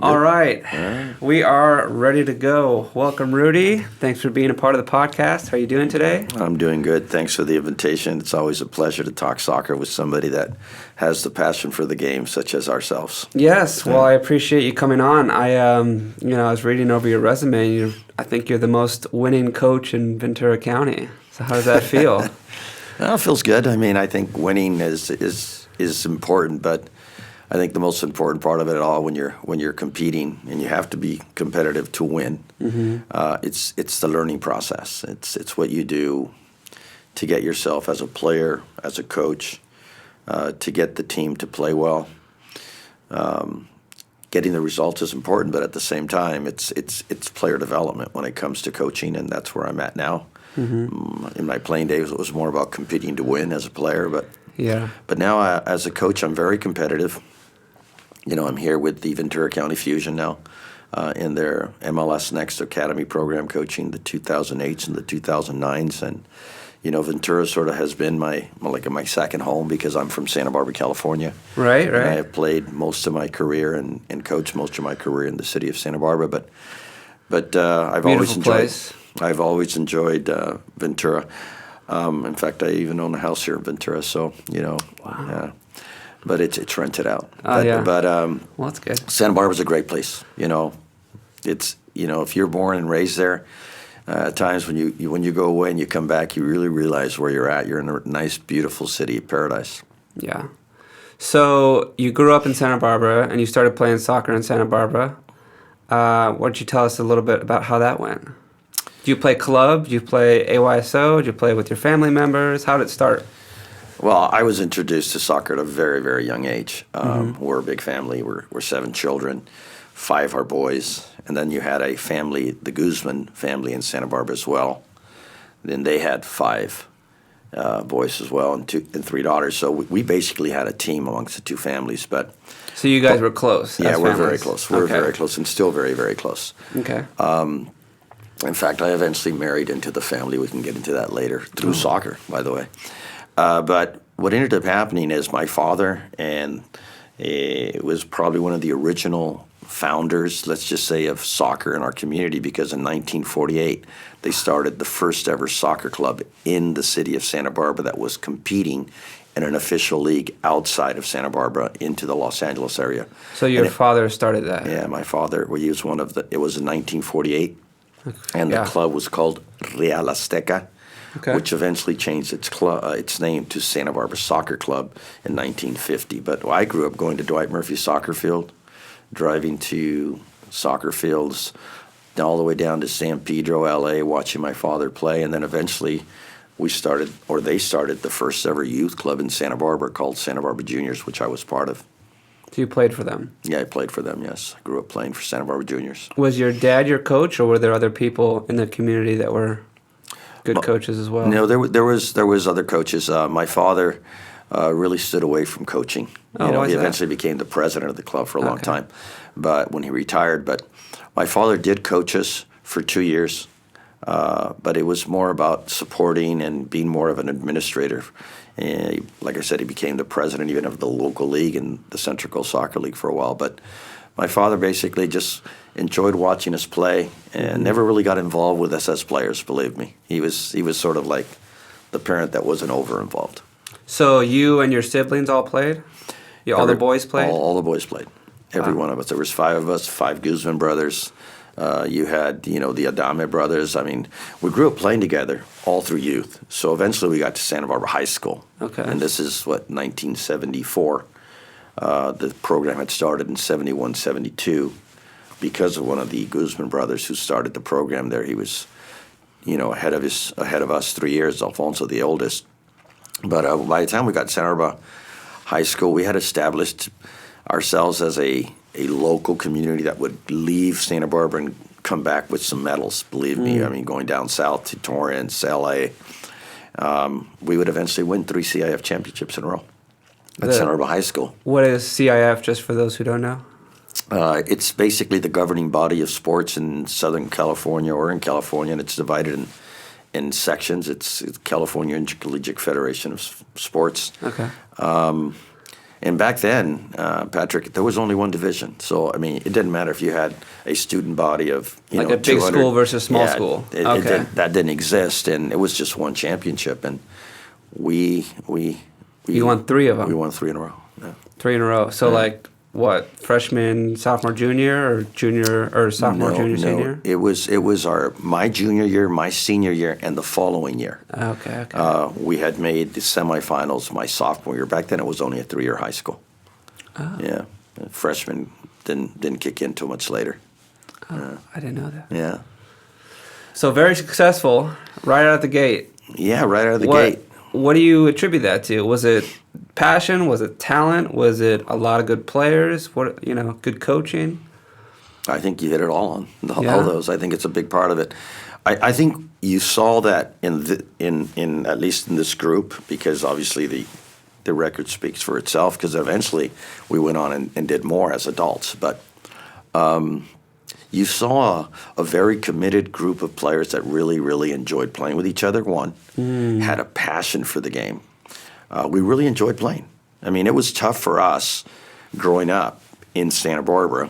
All right. We are ready to go. Welcome, Rudy. Thanks for being a part of the podcast. How are you doing today? I'm doing good. Thanks for the invitation. It's always a pleasure to talk soccer with somebody that has the passion for the game, such as ourselves. Yes. Well, I appreciate you coming on. I was reading over your resume, and I think you're the most winning coach in Ventura County. So how does that feel? Well, it feels good. I mean, I think winning is important, but I think the most important part of it all when you're competing, and you have to be competitive to win. Mm-hmm. It's the learning process. It's what you do to get yourself as a player, as a coach, to get the team to play well. Getting the results is important, but at the same time, it's player development when it comes to coaching, and that's where I'm at now. Mm-hmm. In my playing days, it was more about competing to win as a player, but now as a coach, I'm very competitive. You know, I'm here with the Ventura County Fusion now in their MLS Next Academy program, coaching the 2008s and the 2009s. And, you know, Ventura sort of has been my second home because I'm from Santa Barbara, California. Right. And I have played most of my career and coached most of my career in the city of Santa Barbara. But I've always enjoyed Ventura. In fact, I even own a house here in Ventura, so, you know. Wow. But it's rented out. Well, that's good. Santa Barbara's a great place. You know, if you're born and raised there, at times when you go away and you come back, you really realize where you're at. You're in a nice, beautiful city, paradise. Yeah. So you grew up in Santa Barbara and you started playing soccer in Santa Barbara. Why don't you tell us a little bit about how that went? Do you play club? Do you play AYSO? Do you play with your family members? How did it start? Well, I was introduced to soccer at a very, very young age. We're a big family. We're 7 children. 5 are boys. And then you had a family, the Guzman family in Santa Barbara as well. Then they had 5 boys as well and 3 daughters. So we basically had a team amongst the 2 families. So you guys were close? Yeah, we're very close. We're very close and still very, very close. Okay. In fact, I eventually married into the family. We can get into that later through soccer, by the way. But what ended up happening is my father, and it was probably one of the original founders, let's just say, of soccer in our community, because in 1948 they started the first ever soccer club in the city of Santa Barbara that was competing in an official league outside of Santa Barbara into the Los Angeles area. So your father started that? Yeah, my father. He was it was in 1948, and the club was called Real Azteca. Okay. Which eventually changed its name to Santa Barbara Soccer Club in 1950. But I grew up going to Dwight Murphy Soccer Field, driving to soccer fields all the way down to San Pedro, L.A., watching my father play. And then eventually they started the first ever youth club in Santa Barbara called Santa Barbara Juniors, which I was part of. So you played for them? Yeah, I played for them, yes. I grew up playing for Santa Barbara Juniors. Was your dad your coach, or were there other people in the community that were good coaches as well? No, there was other coaches. My father really stood away from coaching. He eventually became the president of the club for a long time, but when he retired. But my father did coach us for 2 years, but it was more about supporting and being more of an administrator. And like I said, he became the president even of the local league and the Central Coast Soccer League for a while. But my father basically just enjoyed watching us play and never really got involved with us as players, believe me. He was sort of like the parent that wasn't over-involved. So you and your siblings all played? All the boys played? All the boys played. Every one of us. There was 5 of us, 5 Guzman brothers. You had, the Adame brothers. I mean, we grew up playing together all through youth. So eventually we got to Santa Barbara High School. Okay. And this is, 1974. The program had started in 71, 72 because of one of the Guzman brothers who started the program there. He was, ahead of us 3 years, Alfonso, the oldest. But by the time we got to Santa Barbara High School, we had established ourselves as a local community that would leave Santa Barbara and come back with some medals, believe me. I mean, going down south to Torrance, L.A., we would eventually win 3 CIF championships in a row at Santa Barbara High School. What is CIF, just for those who don't know? It's basically the governing body of sports in Southern California or in California, and it's divided in sections. It's California Intercollegiate Federation of Sports. Okay. And back then, Patrick, there was only one division. So, I mean, it didn't matter if you had a student body of, like a big school versus small school. That didn't exist, and it was just one championship. And we You won 3 of them. We won 3 in a row. Yeah. 3 in a row. So, like, what, freshman, sophomore, junior, or junior, or sophomore, junior, senior? It was my junior year, my senior year, and the following year. Okay. We had made the semifinals my sophomore year. Back then, it was only a 3-year high school. Oh. Yeah, freshman didn't kick in too much later. Oh, I didn't know that. Yeah. So very successful right out of the gate. Yeah, right out of the gate. What do you attribute that to? Was it passion? Was it talent? Was it a lot of good players? Good coaching? I think you hit it all on all those. I think it's a big part of it. I think you saw that in at least in this group, because obviously the record speaks for itself, because eventually we went on and did more as adults. But you saw a very committed group of players that really, really enjoyed playing with each other, had a passion for the game. We really enjoyed playing. I mean, it was tough for us growing up in Santa Barbara,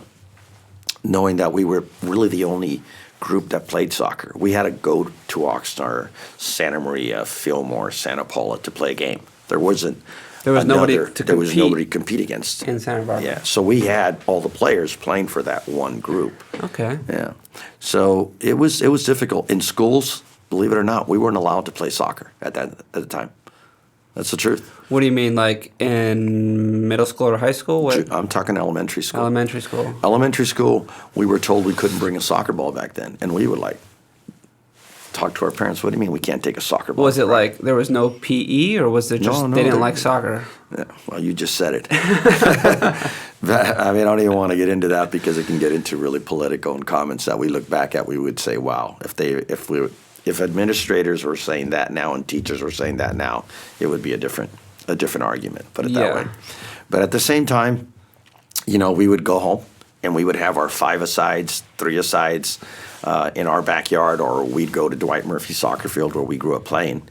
knowing that we were really the only group that played soccer. We had to go to Oxnard, Santa Maria, Fillmore, Santa Paula to play a game. There was nobody to compete against in Santa Barbara. Yeah, so we had all the players playing for that one group. Okay. Yeah, so it was difficult in schools. Believe it or not, we weren't allowed to play soccer at the time. That's the truth. What do you mean, like in middle school or high school? I'm talking elementary school. Elementary school. Elementary school, we were told we couldn't bring a soccer ball back then, and we would talk to our parents. What do you mean we can't take a soccer ball? Was it like there was no PE, or was it just they didn't like soccer? Yeah, well, you just said it. I mean, I don't even want to get into that, because it can get into really political and comments that we look back at. We would say, wow, if administrators were saying that now and teachers were saying that now, it would be a different argument. Put it that way. But at the same time, we would go home and we would have our 5-a-sides, 3-a-sides in our backyard, or we'd go to Dwight Murphy Soccer Field where we grew up playing,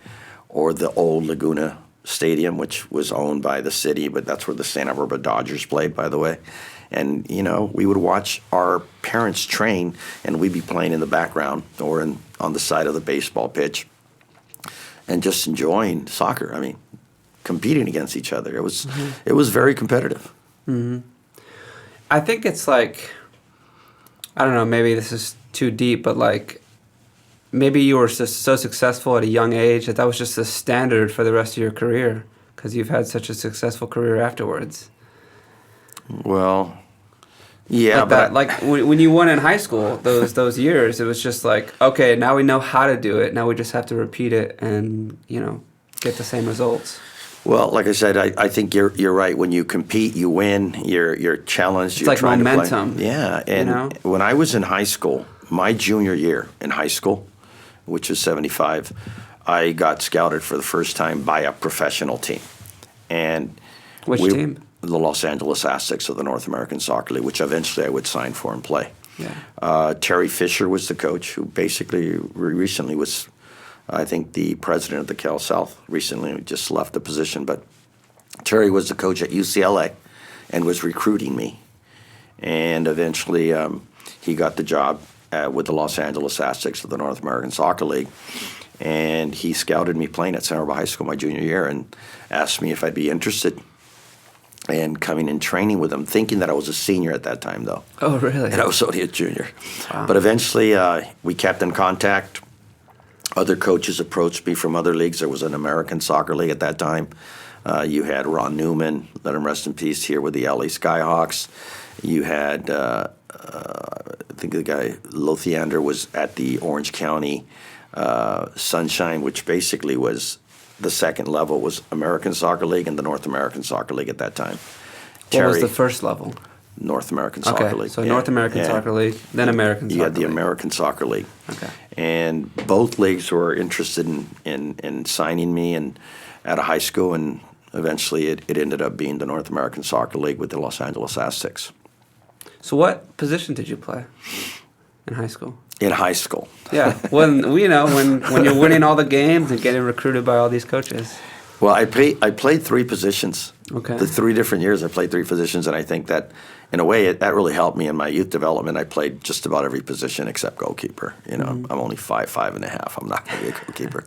or the old Laguna Stadium, which was owned by the city, but that's where the Santa Barbara Dodgers played, by the way. And, we would watch our parents train, and we'd be playing in the background or on the side of the baseball pitch and just enjoying soccer. I mean, competing against each other. It was very competitive. Mm-hmm. I think it's like, I don't know, maybe this is too deep, but like maybe you were so successful at a young age that was just the standard for the rest of your career, because you've had such a successful career afterwards. Well, yeah, when you won in high school, those years, it was just like, okay, now we know how to do it. Now we just have to repeat it and get the same results. Well, like I said, I think you're right. When you compete, you win. You're challenged. It's like momentum. Yeah, and when I was in high school, my junior year in high school, which was '75, I got scouted for the first time by a professional team. And which team? The Los Angeles Aztecs of the North American Soccer League, which eventually I would sign for and play. Yeah. Terry Fisher was the coach, who basically recently was, I think, the president of the Cal South. Recently just left the position, but Terry was the coach at UCLA and was recruiting me. And eventually he got the job with the Los Angeles Aztecs of the North American Soccer League. And he scouted me playing at Santa Barbara High School my junior year and asked me if I'd be interested in coming and training with him, thinking that I was a senior at that time, though. Oh, really? And I was only a junior. Wow. But eventually we kept in contact. Other coaches approached me from other leagues. There was an American Soccer League at that time. You had Ron Newman, let him rest in peace, here with the LA Skyhawks. You had, I think the guy, Lothiander, was at the Orange County Sunshine, which basically was the second level, was American Soccer League and the North American Soccer League at that time. What was the first level? North American Soccer League. So North American Soccer League, then American Soccer League. You had the American Soccer League. Okay. And both leagues were interested in signing me and at a high school, and eventually it ended up being the North American Soccer League with the Los Angeles Aztecs. So what position did you play in high school? In high school. Yeah, when you're winning all the games and getting recruited by all these coaches. Well, I played 3 positions Okay. The 3 different years I played 3 positions, and I think that, in a way, that really helped me in my youth development. I played just about every position except goalkeeper. You know, I'm only 5'5.5". I'm not going to be a goalkeeper.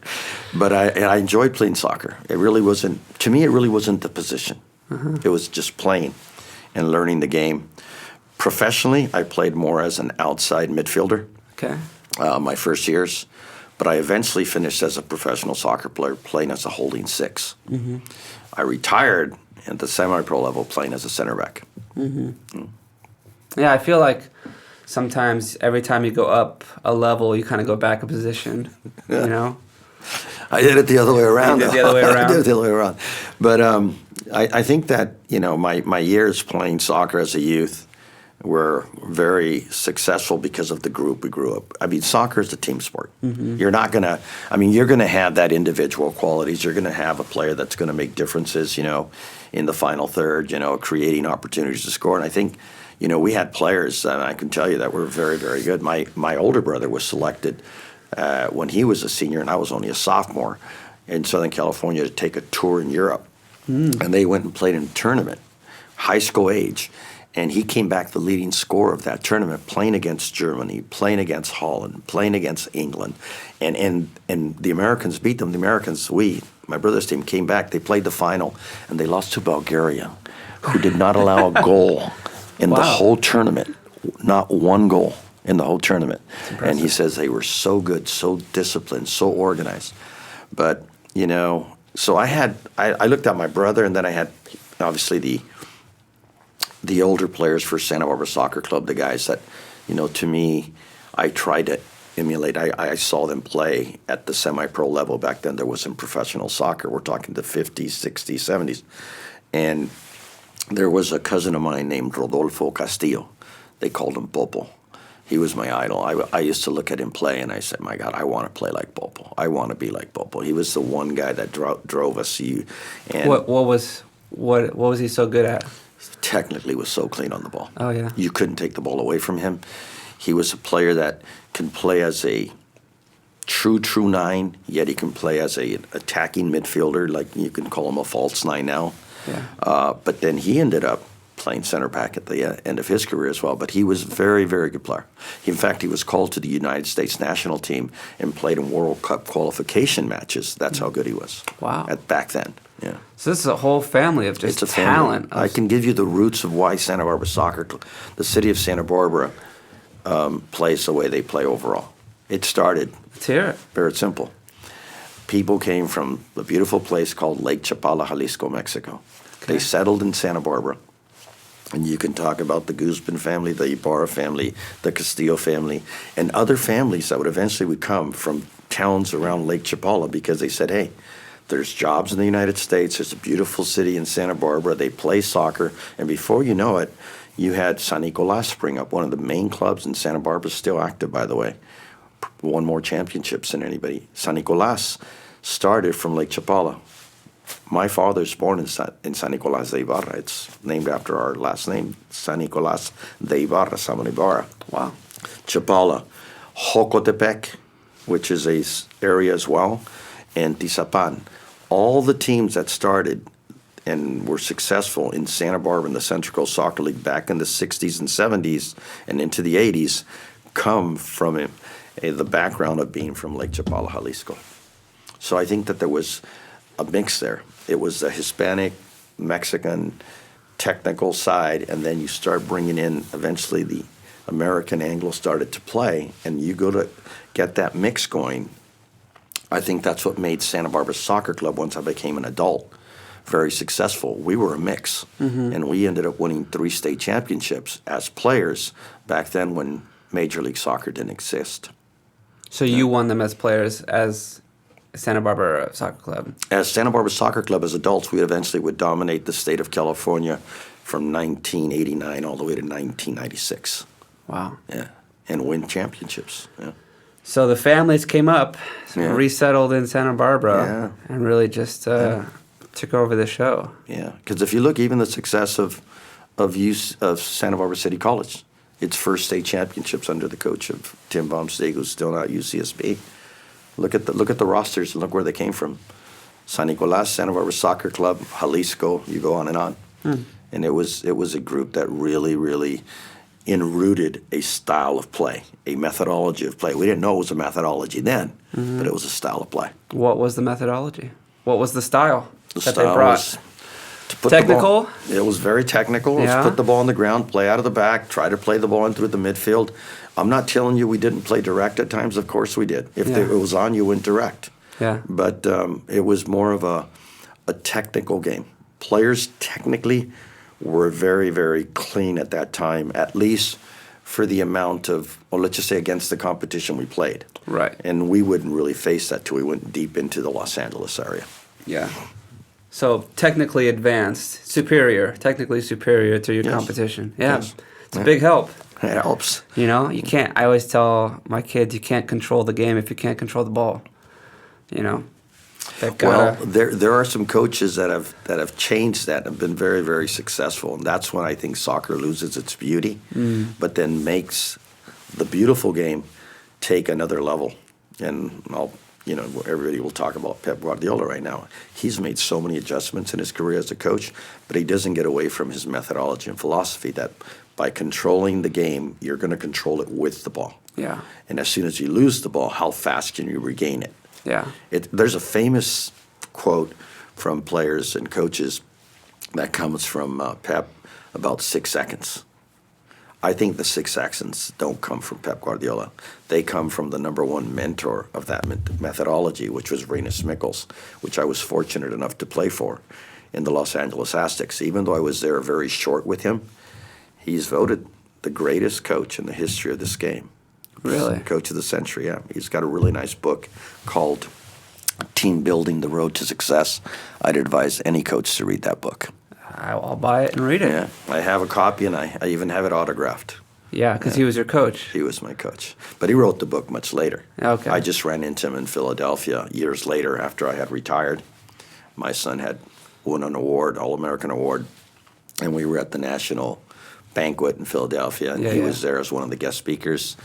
But I enjoyed playing soccer. It really wasn't, to me, it really wasn't the position. It was just playing and learning the game. Professionally, I played more as an outside midfielder. Okay. My first years, but I eventually finished as a professional soccer player playing as a holding 6. I retired at the semi-pro level playing as a center back. Yeah, I feel like sometimes every time you go up a level, you kind of go back a position, you know? I did it the other way around. You did it the other way around? I did it the other way around. But I think that, you know, my years playing soccer as a youth were very successful because of the group we grew up. I mean, soccer is a team sport. You're not going to, I mean, you're going to have that individual qualities. You're going to have a player that's going to make differences, you know, in the final third, you know, creating opportunities to score. And I think, you know, we had players, and I can tell you that were very, very good. My older brother was selected when he was a senior, and I was only a sophomore in Southern California to take a tour in Europe. And they went and played in a tournament, high school age. And he came back the leading scorer of that tournament, playing against Germany, playing against Holland, playing against England. And the Americans beat them. The Americans, my brother's team, came back. They played the final, and they lost to Bulgaria, who did not allow a goal in the whole tournament. Not one goal in the whole tournament. And he says they were so good, so disciplined, so organized. But, you know, so I looked at my brother, and then I had, obviously, the older players for Santa Barbara Soccer Club, the guys that, you know, to me, I tried to emulate. I saw them play at the semi-pro level. Back then there wasn't professional soccer. We're talking the 50s, 60s, 70s. And there was a cousin of mine named Rodolfo Castillo. They called him Popo. He was my idol. I used to look at him play, and I said, my God, I want to play like Popo. I want to be like Popo. He was the one guy that drove us. And What was he so good at? Technically was so clean on the ball. Oh, yeah. You couldn't take the ball away from him. He was a player that can play as a true 9, yet he can play as a attacking midfielder, like you can call him a false 9 now. Yeah. But then he ended up playing center back at the end of his career as well. But he was a very, very good player. In fact, he was called to the United States national team and played in World Cup qualification matches. That's how good he was. Wow. Back then. Yeah. So this is a whole family of just talent. I can give you the roots of why Santa Barbara Soccer Club, the city of Santa Barbara, plays the way they play overall. It started. Let's hear it. Very simple. People came from a beautiful place called Lake Chapala, Jalisco, Mexico. Okay. They settled in Santa Barbara. And you can talk about the Guzman family, the Ybarra family, the Castillo family, and other families that would eventually come from towns around Lake Chapala because they said, hey, there's jobs in the United States. There's a beautiful city in Santa Barbara. They play soccer. And before you know it, you had San Nicolas spring up, one of the main clubs in Santa Barbara, still active, by the way. Won more championships than anybody. San Nicolas started from Lake Chapala. My father's born in San Nicolas de Ybarra. It's named after our last name, San Nicolas de Ybarra, Samuel Ybarra. Wow. Chapala, Jocotepec, which is a area as well, and Tizapan. All the teams that started and were successful in Santa Barbara in the Central Coast Soccer League back in the 60s and 70s and into the 80s come from the background of being from Lake Chapala, Jalisco. So I think that there was a mix there. It was the Hispanic, Mexican, technical side, and then you start bringing in eventually the American angle started to play, and you go to get that mix going. I think that's what made Santa Barbara Soccer Club, once I became an adult, very successful. We were a mix, and we ended up winning 3 state championships as players back then when Major League Soccer didn't exist. So you won them as players as Santa Barbara Soccer Club? As Santa Barbara Soccer Club, as adults, we eventually would dominate the state of California from 1989 all the way to 1996. Wow. Yeah, and win championships, yeah. So the families came up, resettled in Santa Barbara, and really just took over the show. Yeah, because if you look, even the success of Santa Barbara City College, its first state championships under the coach of Tim Baumsteig, who's still not at UCSB. Look at the rosters and look where they came from. San Nicolas, Santa Barbara Soccer Club, Jalisco, you go on and on. And it was a group that really, really enrooted a style of play, a methodology of play. We didn't know it was a methodology then, but it was a style of play. What was the methodology? What was the style The that style they brought? was to put Technical? The ball, it was very technical. It Yeah. was put the ball on the ground, play out of the back, try to play the ball in through the midfield. I'm not telling you we didn't play direct at times. Of course we did. If Yeah. it was on, you went direct. Yeah. But it was more of a technical game. Players technically were very, very clean at that time, at least for the amount of, well, let's just say against the competition we played. Right. And we wouldn't really face that till we went deep into the Los Angeles area. Yeah. So technically advanced, technically superior to your Yes. competition. Yeah. Yes. It's a big help. It helps. You know, you can't, I always tell my kids, you can't control the game if you can't control the ball. You know, they've got Well, there are some coaches that have changed that and been very, very successful, and that's when I think soccer loses its beauty, but then makes the beautiful game take another level. And everybody will talk about Pep Guardiola right now. He's made so many adjustments in his career as a coach, but he doesn't get away from his methodology and philosophy that by controlling the game, you're going to control it with the ball. Yeah. And as soon as you lose the ball, how fast can you regain it? Yeah. There's a famous quote from players and coaches that comes from Pep about 6 seconds. I think the 6 seconds don't come from Pep Guardiola. They come from the number one mentor of that methodology, which was Rinus Michels, which I was fortunate enough to play for in the Los Angeles Aztecs. Even though I was there very short with him, he's voted the greatest coach in the history of this game. Really? Coach of the century, yeah. He's got a really nice book called Team Building, The Road to Success. I'd advise any coach to read that book. I'll buy it and read it. Yeah, I have a copy, and I even have it autographed. Yeah, because he was your coach. He was my coach. But he wrote the book much later. Okay. I just ran into him in Philadelphia years later after I had retired. My son had won an award, All-American Award, and we were at the national banquet in Philadelphia, and he was there as one of the guest speakers.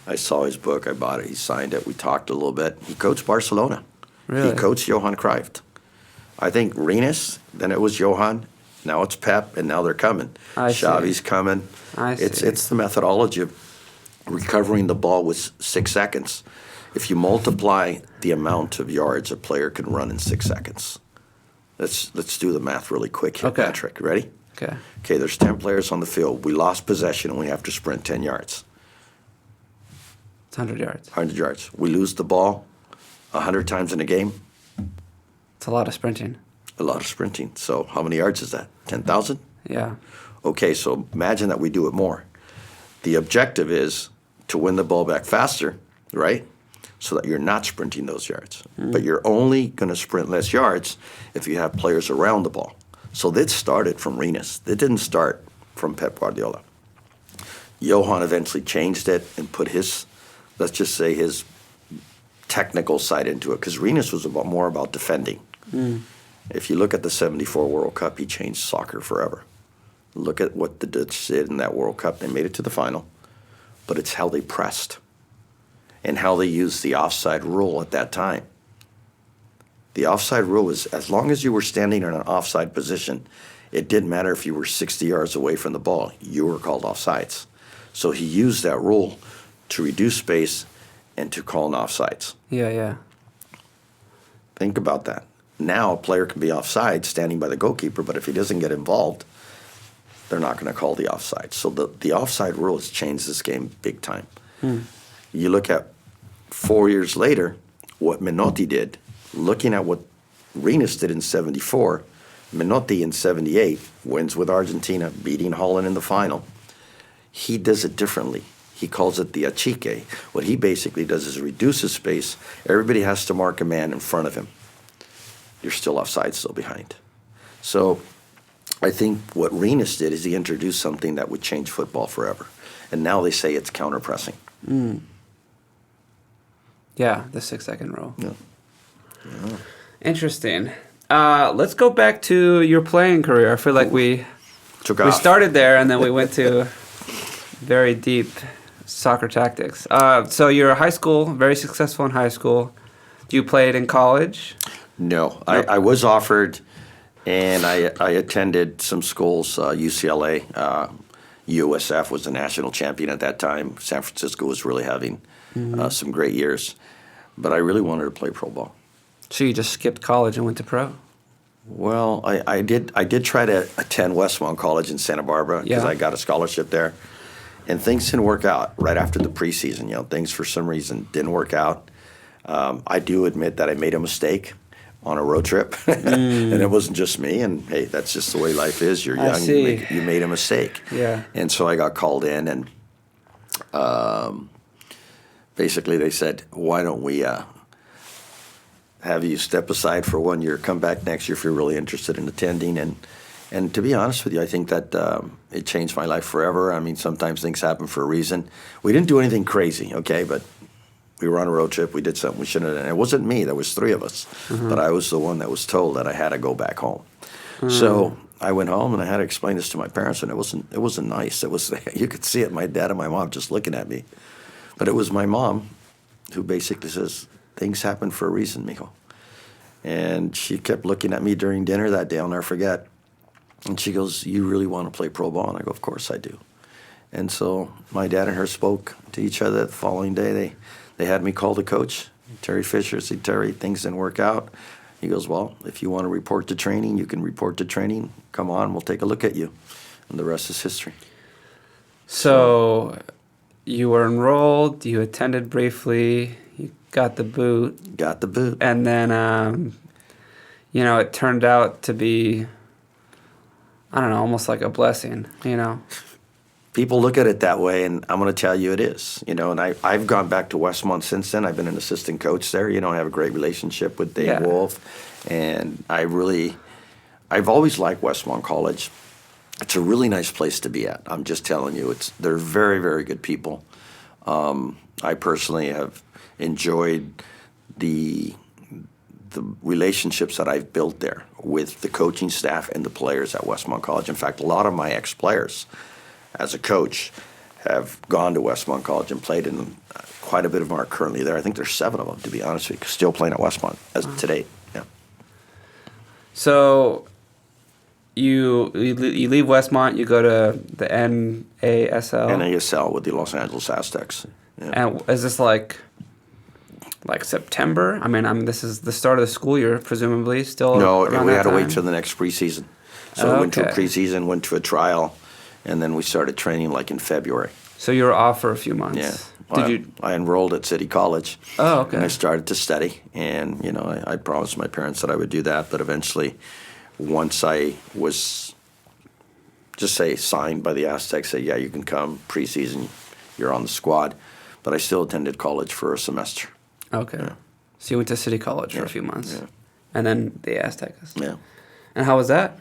I saw his book. I bought it. He signed it. We talked a little bit. He coached Barcelona. Really? He coached Johan Cruyff. I think Rinus, then it was Johan, now it's Pep, and now they're coming. Xavi's coming. I see. It's the methodology of recovering the ball with 6 seconds. If you multiply the amount of yards a player can run in 6 seconds, let's do the math really quick here, Okay. Patrick. Ready? Okay. Okay, there's 10 players on the field. We lost possession, and we have to sprint 10 yards. It's 100 yards. 100 yards. We lose the ball 100 times in a game. It's a lot of sprinting. A lot of sprinting. So how many yards is that? 10,000? Yeah. Okay, so imagine that we do it more. The objective is to win the ball back faster, right? So that you're not sprinting those yards. But you're only going to sprint less yards if you have players around the ball. So this started from Rinus. It didn't start from Pep Guardiola. Johan eventually changed it and put his, let's just say, his technical side into it, because Rinus was more about defending. If you look at the '74 World Cup, he changed soccer forever. Look at what the Dutch did in that World Cup. They made it to the final, but it's how they pressed and how they used the offside rule at that time. The offside rule was, as long as you were standing in an offside position, it didn't matter if you were 60 yards away from the ball, you were called offsides. So he used that rule to reduce space and to call an offsides. Yeah, yeah. Think about that. Now a player can be offside standing by the goalkeeper, but if he doesn't get involved, they're not going to call the offside. So the offside rule has changed this game big time. You look at 4 years later, what Menotti did, looking at what Rinus did in '74, Menotti in '78 wins with Argentina, beating Holland in the final. He does it differently. He calls it the achique. What he basically does is reduces space. Everybody has to mark a man in front of him. You're still offside, still behind. So I think what Rinus did is he introduced something that would change football forever. And now they say it's counter-pressing. Yeah, the 6 second rule. Yeah. Interesting. Let's go back to your playing career. I feel like we started there and then we went to very deep soccer tactics. So you're high school, very successful in high school. You played in college? No, I was offered, and I attended some schools, UCLA. USF was the national champion at that time. San Francisco was really having some great years. But I really wanted to play pro ball. So you just skipped college and went to pro? Well, I did try to attend Westmont College in Santa Barbara because I got a scholarship there. And things didn't work out right after the preseason. Things for some reason didn't work out. I do admit that I made a mistake on a road trip, and it wasn't just me. And hey, that's just the way life is. You're young, you made a mistake. Yeah. And so I got called in, and basically they said, "Why don't we have you step aside for 1 year, come back next year if you're really interested in attending?" And to be honest with you, I think that it changed my life forever. I mean, sometimes things happen for a reason. We didn't do anything crazy, okay, but we were on a road trip. We did something we shouldn't have done. It wasn't me. There was 3 of us. But I was the one that was told that I had to go back home. So I went home, and I had to explain this to my parents, and it wasn't nice. It was you could see it, my dad and my mom just looking at me. But it was my mom who basically says, "Things happen for a reason, Mijo." And she kept looking at me during dinner that day. I'll never forget. And she goes, "You really want to play pro ball?" And I go, "Of course I do." And so my dad and her spoke to each other. The following day, they had me call the coach, Terry Fisher. Said, "Terry, things didn't work out." He goes, "Well, if you want to report to training, you can report to training. Come on, we'll take a look at you." And the rest is history. So you were enrolled, you attended briefly, you got the boot. Got the boot. And then, it turned out to be, I don't know, almost like a blessing, People look at it that way, and I'm going to tell you it is. And I've gone back to Westmont since then. I've been an assistant coach there. I have a great relationship with Dave Wolf. And I've always liked Westmont College. It's a really nice place to be at. I'm just telling you, they're very, very good people. I personally have enjoyed the relationships that I've built there with the coaching staff and the players at Westmont College. In fact, a lot of my ex-players, as a coach, have gone to Westmont College and played in them. Quite a bit of them are currently there. I think there's 7 of them, to be honest with you, still playing at Westmont as today. Yeah. So you leave Westmont, you go to the NASL. NASL with the Los Angeles Aztecs. Yeah. And is this like September? I mean, this is the start of the school year, presumably. Still. No, around we that had to time? wait till the next preseason. So we went to a preseason, went to a trial, and then we started training like in February. So you were off for a few months. Yeah. Did I enrolled at City College. Oh, okay. And I started to study, and I promised my parents that I would do that. But eventually, once I was, just say, signed by the Aztecs, say, yeah, you can come preseason, you're on the squad. But I still attended college for a semester. Okay. Yeah. So you went to City College for a few months. Yeah. And then the Aztecs. Yeah. And how was that?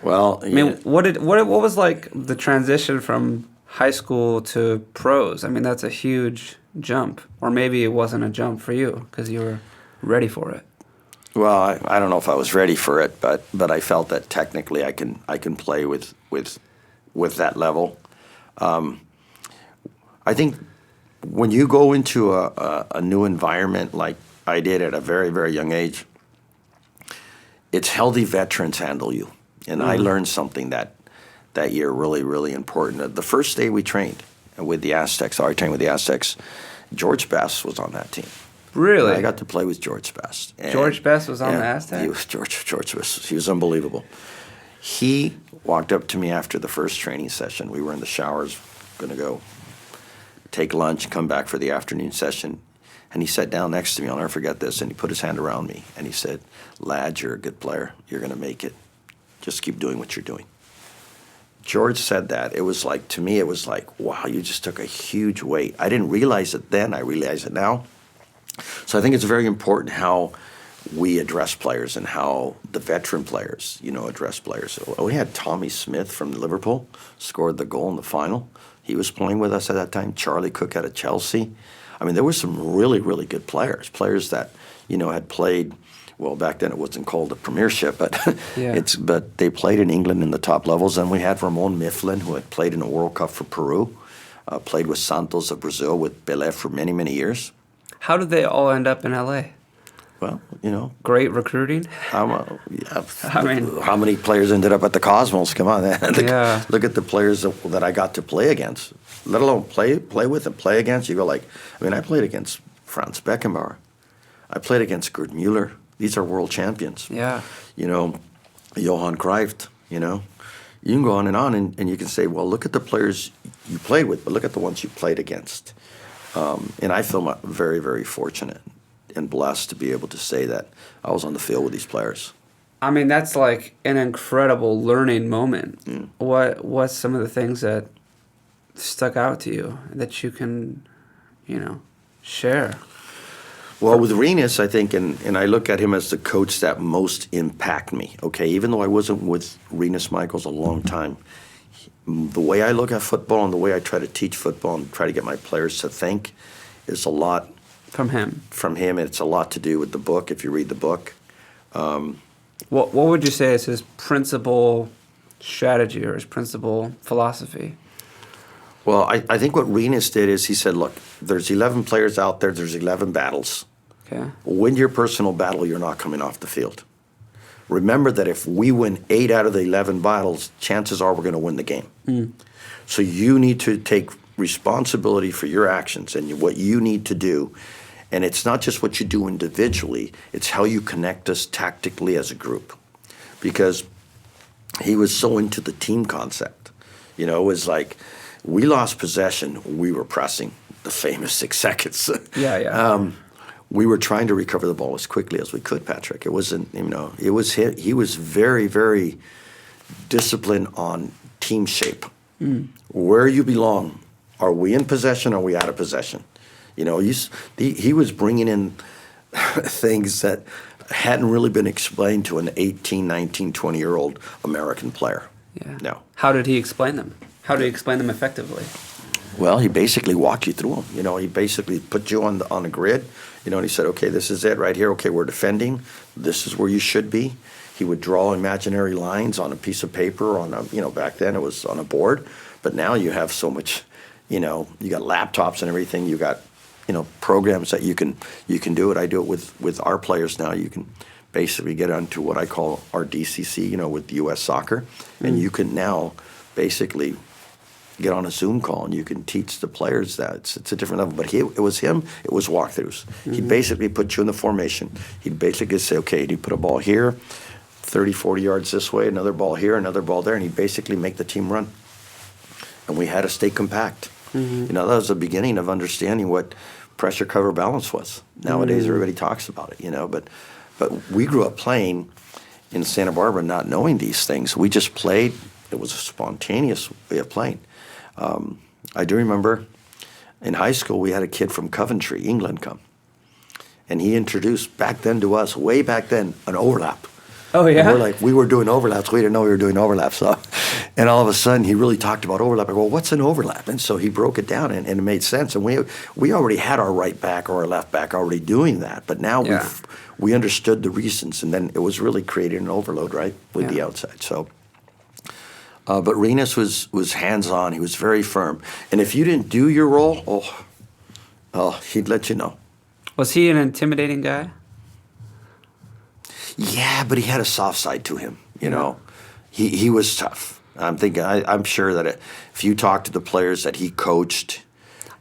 Well, I mean, what was like the transition from high school to pros? I mean, that's a huge jump. Or maybe it wasn't a jump for you because you were ready for it. Well, I don't know if I was ready for it, but I felt that technically I can play with that level. I think when you go into a new environment like I did at a very, very young age, it's healthy veterans handle you. And I learned something that year really, really important. The first day we trained with the Aztecs, I trained with the Aztecs, George Best was on that team. Really? And I got to play with George Best. And George Best was on the Aztecs? He was George Best. He was unbelievable. He walked up to me after the first training session. We were in the showers, going to go take lunch, come back for the afternoon session. And he sat down next to me. I'll never forget this. And he put his hand around me. And he said, "Lad, you're a good player. You're going to make it. Just keep doing what you're doing." George said that. It was like, to me, it was like, wow, you just took a huge weight. I didn't realize it then. I realize it now. So I think it's very important how we address players and how the veteran players, address players. So we had Tommy Smith from Liverpool, scored the goal in the final. He was playing with us at that time. Charlie Cook out of Chelsea. I mean, there were some really, really good players that, had played. Well, back then it wasn't called a premiership, but but they played in England in the top levels. And we had Ramon Mifflin, who had played in a World Cup for Peru, played with Santos of Brazil, with Pelé for many, many years. How did they all end up in L.A.? Well, Great recruiting. yeah. I mean, How many players ended up at the Cosmos? Come on, Yeah. Look at the players that I got to play against, let alone play with and play against. You go like, I played against Franz Beckenbauer. I played against Gerd Mueller. These are world champions. yeah. Johan Cruyff. You can go on, and you can say, well, look at the players you played with, but look at the ones you played against. And I feel very, very fortunate and blessed to be able to say that I was on the field with these players. I mean, that's like an incredible learning moment. Mm. What's some of the things that stuck out to you that you can, share? Well, with Rinus, I think, and I look at him as the coach that most impacted me, okay? Even though I wasn't with Rinus Michels a long time, the way I look at football and the way I try to teach football and try to get my players to think is a lot From him. from him. It's a lot to do with the book, if you read the book. What would you say is his principal strategy or his principal philosophy? Well, I think what Rinus did is he said, look, there's 11 players out there, there's 11 battles. Okay. Win your personal battle, you're not coming off the field. Remember that if we win 8 out of the 11 battles, chances are we're going to win the game. Mm. So you need to take responsibility for your actions and what you need to do. And it's not just what you do individually, it's how you connect us tactically as a group. Because he was so into the team concept. It was like we lost possession, we were pressing the famous 6 seconds. Yeah. We were trying to recover the ball as quickly as we could, Patrick. It wasn't, it was he was very, very disciplined on team shape. Mm. Where you belong. Are we in possession? Are we out of possession? He was bringing in things that hadn't really been explained to an 18, 19, 20-year-old American player. Yeah. No. How did he explain them? How did he explain them effectively? Well, he basically walked you through them. He basically put you on a grid. And he said, okay, this is it right here. Okay, we're defending. This is where you should be. He would draw imaginary lines on a piece of paper back then it was on a board. But now you have so much, you got laptops and everything. You got, programs that you can do it. I do it with our players now. You can basically get onto what I call our DCC, with U.S. Soccer. Mm. And you can now basically get on a Zoom call and you can teach the players that. It's a different level. But it was walkthroughs. Mm-hmm. He'd basically put you in the formation. He'd basically say, okay, you put a ball here, 30, 40 yards this way, another ball here, another ball there, and he'd basically make the team run. And we had to stay compact. Mm-hmm. That was the beginning of understanding what pressure, cover, balance was. Nowadays, everybody talks about it, but we grew up playing in Santa Barbara not knowing these things. We just played. It was a spontaneous way of playing. I do remember in high school we had a kid from Coventry, England, come. And he introduced back then to us, way back then, an overlap. Oh, yeah? And we were doing overlaps. We didn't know we were doing overlaps. So, and all of a sudden, he really talked about overlap. I go, well, what's an overlap? And so he broke it down, and it made sense. And we already had our right back or our left back already doing that. But now we understood the reasons, and then it was really creating an overload, right, with the outside. So, but Rinus was hands-on. He was very firm. And if you didn't do your role, he'd let you know. Was he an intimidating guy? Yeah, but he had a soft side to him. He was tough. I'm sure that if you talk to the players that he coached.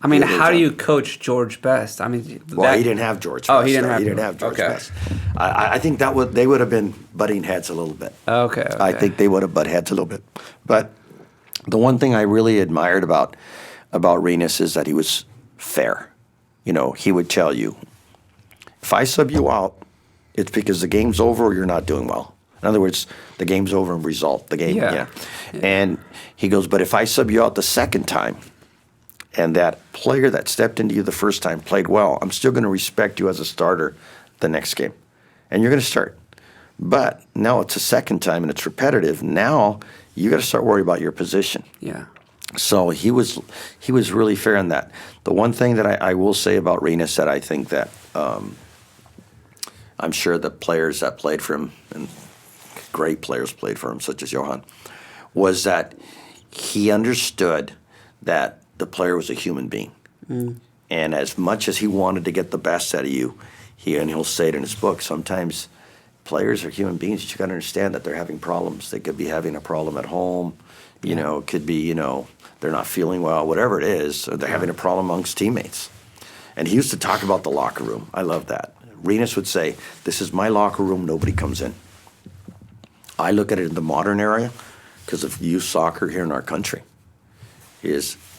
I mean, how do you coach George Best? I mean, he didn't have George Best. He didn't have George okay. Best. I think they would have been butting heads a little bit. Okay. I think they would have butted heads a little bit. But the one thing I really admired about Rinus is that he was fair. He would tell you, if I sub you out, it's because the game's over or you're not doing well. In other words, the game's over and result. The game, yeah. And he goes, but if I sub you out the second time and that player that stepped into you the first time played well, I'm still going to respect you as a starter the next game. And you're going to start. But now it's a second time and it's repetitive. Now you got to start worrying about your position. Yeah. So he was really fair in that. The one thing that I will say about Rinus that I think that I'm sure the players that played for him, and great players played for him, such as Johan, was that he understood that the player was a human being. Mm. And as much as he wanted to get the best out of you, he'll say it in his book. Sometimes players are human beings. You got to understand that they're having problems. They could be having a problem at home. You know, it could be, you know, they're not feeling well, whatever it is. Or they're having a problem amongst teammates. And he used to talk about the locker room. I love that. Rinus would say, "This is my locker room. Nobody comes in." I look at it in the modern area because of youth soccer here in our country.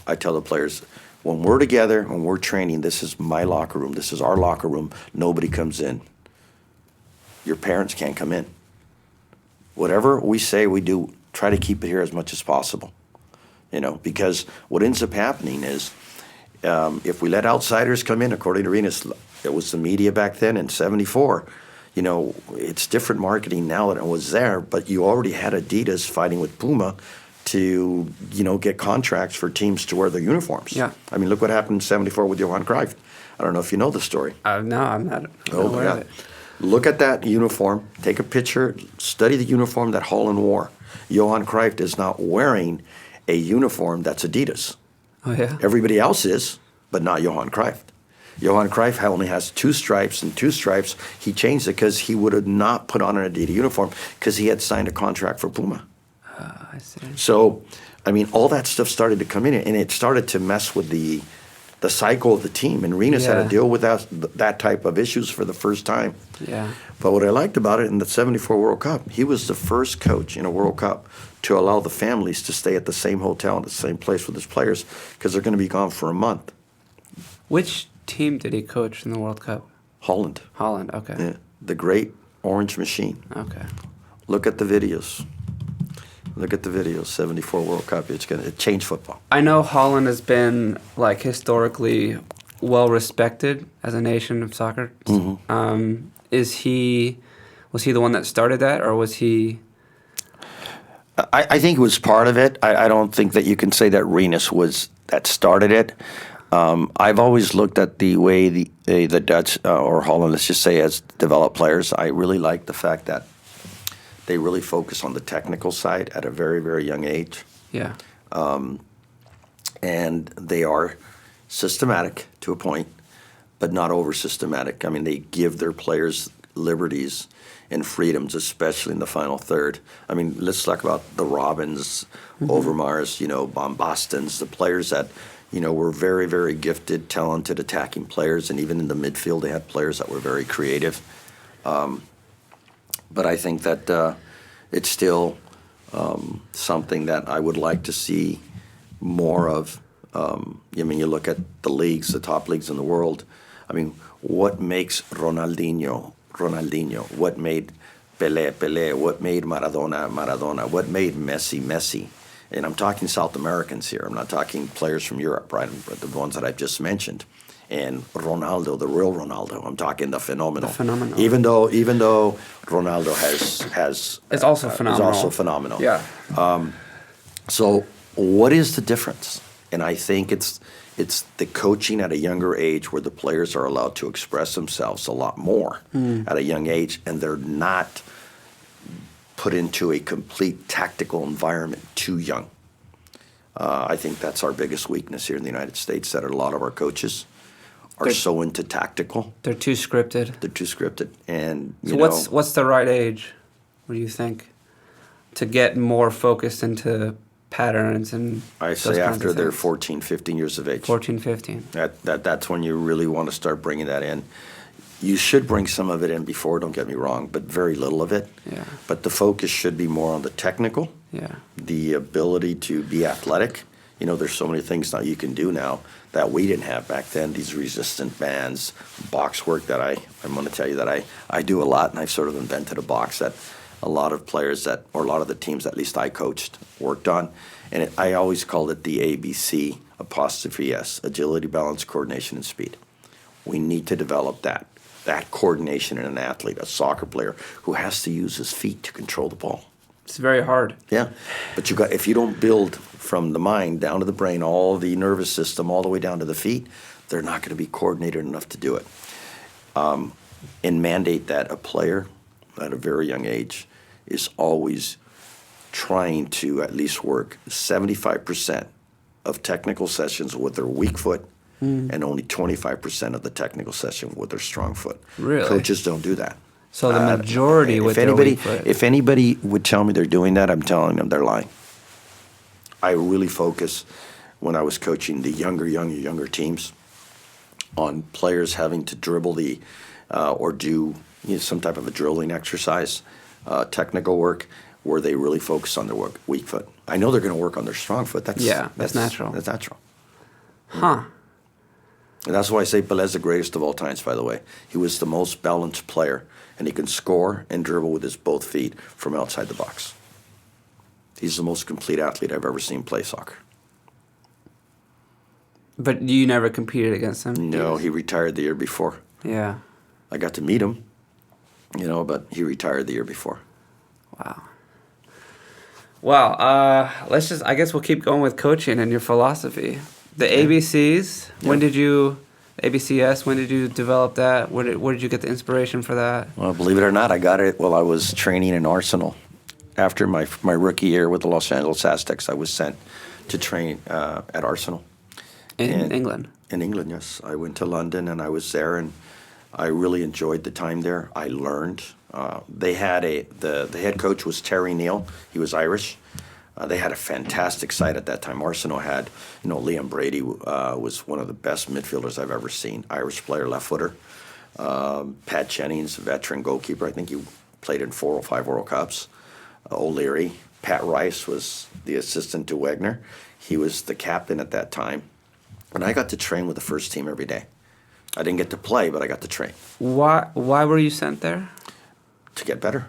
I tell the players, when we're together, when we're training, this is my locker room. This is our locker room. Nobody comes in. Your parents can't come in. Whatever we say, we do, try to keep it here as much as possible. You know, because what ends up happening is if we let outsiders come in, according to Rinus, it was the media back then in '74. You know, it's different marketing now than it was there, but you already had Adidas fighting with Puma to, you know, get contracts for teams to wear their uniforms. Yeah. I mean, look what happened in '74 with Johan Cruyff. I don't know if you know the story. No, I'm not aware of it. Look at that uniform, take a picture, study the uniform that Holland wore. Johan Cruyff is not wearing a uniform that's Adidas. Oh, yeah? Everybody else is, but not Johan Cruyff. Johan Cruyff only has 2 stripes, and 2 stripes, he changed it because he would have not put on an Adidas uniform because he had signed a contract for Puma. I see. So, I mean, all that stuff started to come in, and it started to mess with the cycle of the team. And Rinus had to deal with that type of issues for the first time. Yeah. But what I liked about it in the '74 World Cup, he was the first coach in a World Cup to allow the families to stay at the same hotel in the same place with his players because they're going to be gone for a month. Which team did he coach in the World Cup? Holland. Holland, okay. Yeah. The Great Orange Machine. Okay. Look at the videos. Look at the videos. '74 World Cup. It's going to change football. I know Holland has been, like, historically well respected as a nation of soccer. Mm-hmm. Was he the one that started that, or was he? I think it was part of it. I don't think that you can say that Rinus was that started it. I've always looked at the way the Dutch or Holland, let's just say, has developed players. I really like the fact that they really focus on the technical side at a very, very young age. Yeah. And they are systematic to a point, but not over systematic. I mean, they give their players liberties and freedoms, especially in the final third. I mean, let's talk about the Robins, Overmars, you know, Bombastons, the players that, you know, were very, very gifted, talented, attacking players, and even in the midfield they had players that were very creative. But I think that it's still something that I would like to see more of. I mean, you look at the leagues, the top leagues in the world. I mean, what makes Ronaldinho? What made Pelé? What made Maradona? What made Messi? And I'm talking South Americans here. I'm not talking players from Europe, right? The ones that I've just mentioned. And Ronaldo, the real Ronaldo. I'm talking the phenomenal. Even though Ronaldo has it's also phenomenal. Is also phenomenal. Yeah. So what is the difference? And I think it's the coaching at a younger age where the players are allowed to express themselves a lot more at a young age, and they're not put into a complete tactical environment too young. I think that's our biggest weakness here in the United States, that a lot of our coaches are so into tactical. They're too scripted. And so what's the right age, what do you think, to get more focused into patterns and I say after they're 14, 15 years of age. 14, 15. That's when you really want to start bringing that in. You should bring some of it in before, don't get me wrong, but very little of it. Yeah. But the focus should be more on the technical, the ability to be athletic. You know, there's so many things now you can do now that we didn't have back then, these resistant bands, box work that I'm going to tell you that I do a lot, and I've sort of invented a box that a lot of players or a lot of the teams, at least I coached, worked on. And I always called it the ABC apostrophe S, agility, balance, coordination, and speed. We need to develop that coordination in an athlete, a soccer player who has to use his feet to control the ball. It's very hard. Yeah, but if you don't build from the mind down to the brain, all the nervous system, all the way down to the feet, they're not going to be coordinated enough to do it. And mandate that a player at a very young age is always trying to at least work 75% of technical sessions with their weak foot and only 25% of the technical session with their strong foot. Really? Coaches don't do that. So the majority with their weak foot. If anybody would tell me they're doing that, I'm telling them they're lying. I really focus, when I was coaching the younger teams, on players having to dribble or do some type of a drilling exercise, technical work, where they really focus on their weak foot. I know they're going to work on their strong foot. That's natural. That's natural. Huh. And that's why I say Pelé's the greatest of all times, by the way. He was the most balanced player, and he can score and dribble with his both feet from outside the box. He's the most complete athlete I've ever seen play soccer. But you never competed against him? No, he retired the year before. Yeah. I got to meet him, but he retired the year before. Wow. Well, I guess we'll keep going with coaching and your philosophy. The ABCs, ABCS, when did you develop that? Where did you get the inspiration for that? Well, believe it or not, I got it while I was training in Arsenal. After my rookie year with the Los Angeles Aztecs, I was sent to train at Arsenal. In England? In England, yes. I went to London, and I was there, and I really enjoyed the time there. I learned. They had the head coach was Terry Neal. He was Irish. They had a fantastic side at that time. Arsenal had, Liam Brady was one of the best midfielders I've ever seen. Irish player, left footer. Pat Jennings, veteran goalkeeper. I think he played in 4 or 5 World Cups. O'Leary. Pat Rice was the assistant to Wegner. He was the captain at that time. And I got to train with the first team every day. I didn't get to play, but I got to train. Why were you sent there? To get better.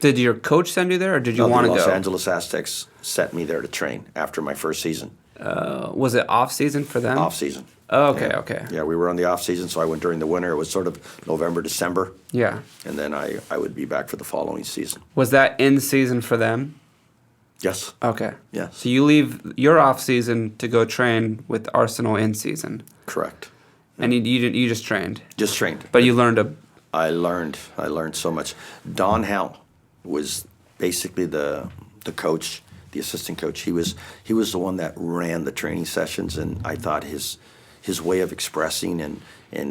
Did your coach send you there, or did you want to go? The Los Angeles Aztecs sent me there to train after my first season. Was it off season for them? Off season. Oh, okay. Yeah, we were on the off season, so I went during the winter. It was sort of November, December. Yeah. And then I would be back for the following season. Was that in season for them? Yes. Okay. Yes. So you leave your off season to go train with Arsenal in season. Correct. And you just trained. Just trained. But you learned I learned so much. Don Howe was basically the coach, the assistant coach. He was the one that ran the training sessions, and I thought his way of expressing and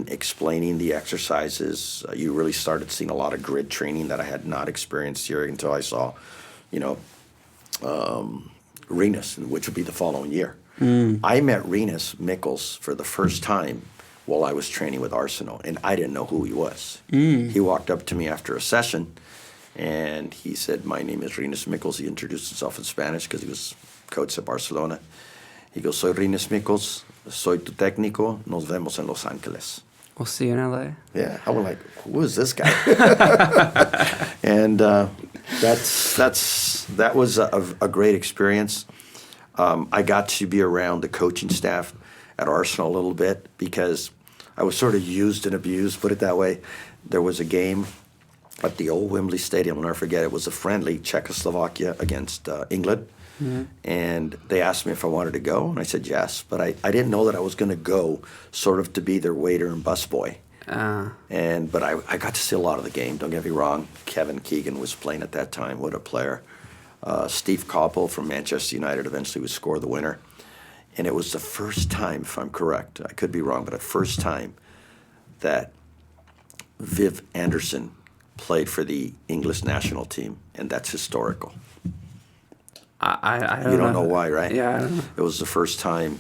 explaining the exercises, you really started seeing a lot of grid training that I had not experienced here until I saw, Rinus, which would be the following year. I met Rinus Michels for the first time while I was training with Arsenal, and I didn't know who he was. He walked up to me after a session, and he said, "My name is Rinus Michels." He introduced himself in Spanish because he was coach at Barcelona. He goes, "Soy Rinus Michels, soy tu técnico, nos vemos en Los Angeles." We'll see you in LA. Yeah, I was like, who is this guy? And that was a great experience. I got to be around the coaching staff at Arsenal a little bit because I was sort of used and abused, put it that way. There was a game at the old Wembley Stadium, I'll never forget. It was a friendly, Czechoslovakia against England. Mm-hmm. And they asked me if I wanted to go, and I said yes. But I didn't know that I was going to go sort of to be their waiter and busboy. But I got to see a lot of the game, don't get me wrong. Kevin Keegan was playing at that time. What a player. Steve Coppell from Manchester United eventually would score the winner. And it was the first time, if I'm correct, I could be wrong, but the first time that Viv Anderson played for the English national team, and that's historical. I you don't know why, right? Yeah, I don't know. It was the first time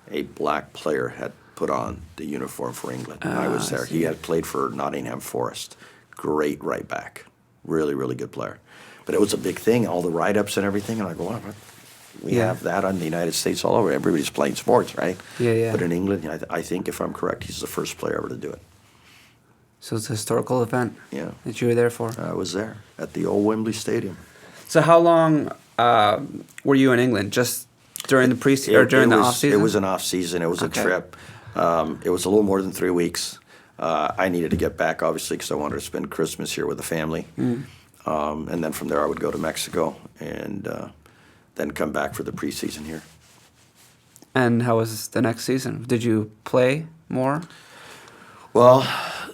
a black player had put on the uniform for England. I was there. He had played for Nottingham Forest. Great right back. Really, really good player. But it was a big thing, all the write-ups and everything, and I go, wow, we have that on the United States all over. Everybody's playing sports, right? Yeah. But in England, I think, if I'm correct, he's the first player ever to do it. So it's a historical event that you were there for? I was there at the old Wembley Stadium. So how long were you in England? Just during the preseason or during the off-season? It was an off-season. It was a trip. It was a little more than 3 weeks. I needed to get back, obviously, because I wanted to spend Christmas here with the family. And then from there, I would go to Mexico and then come back for the preseason here. And how was the next season? Did you play more? Well,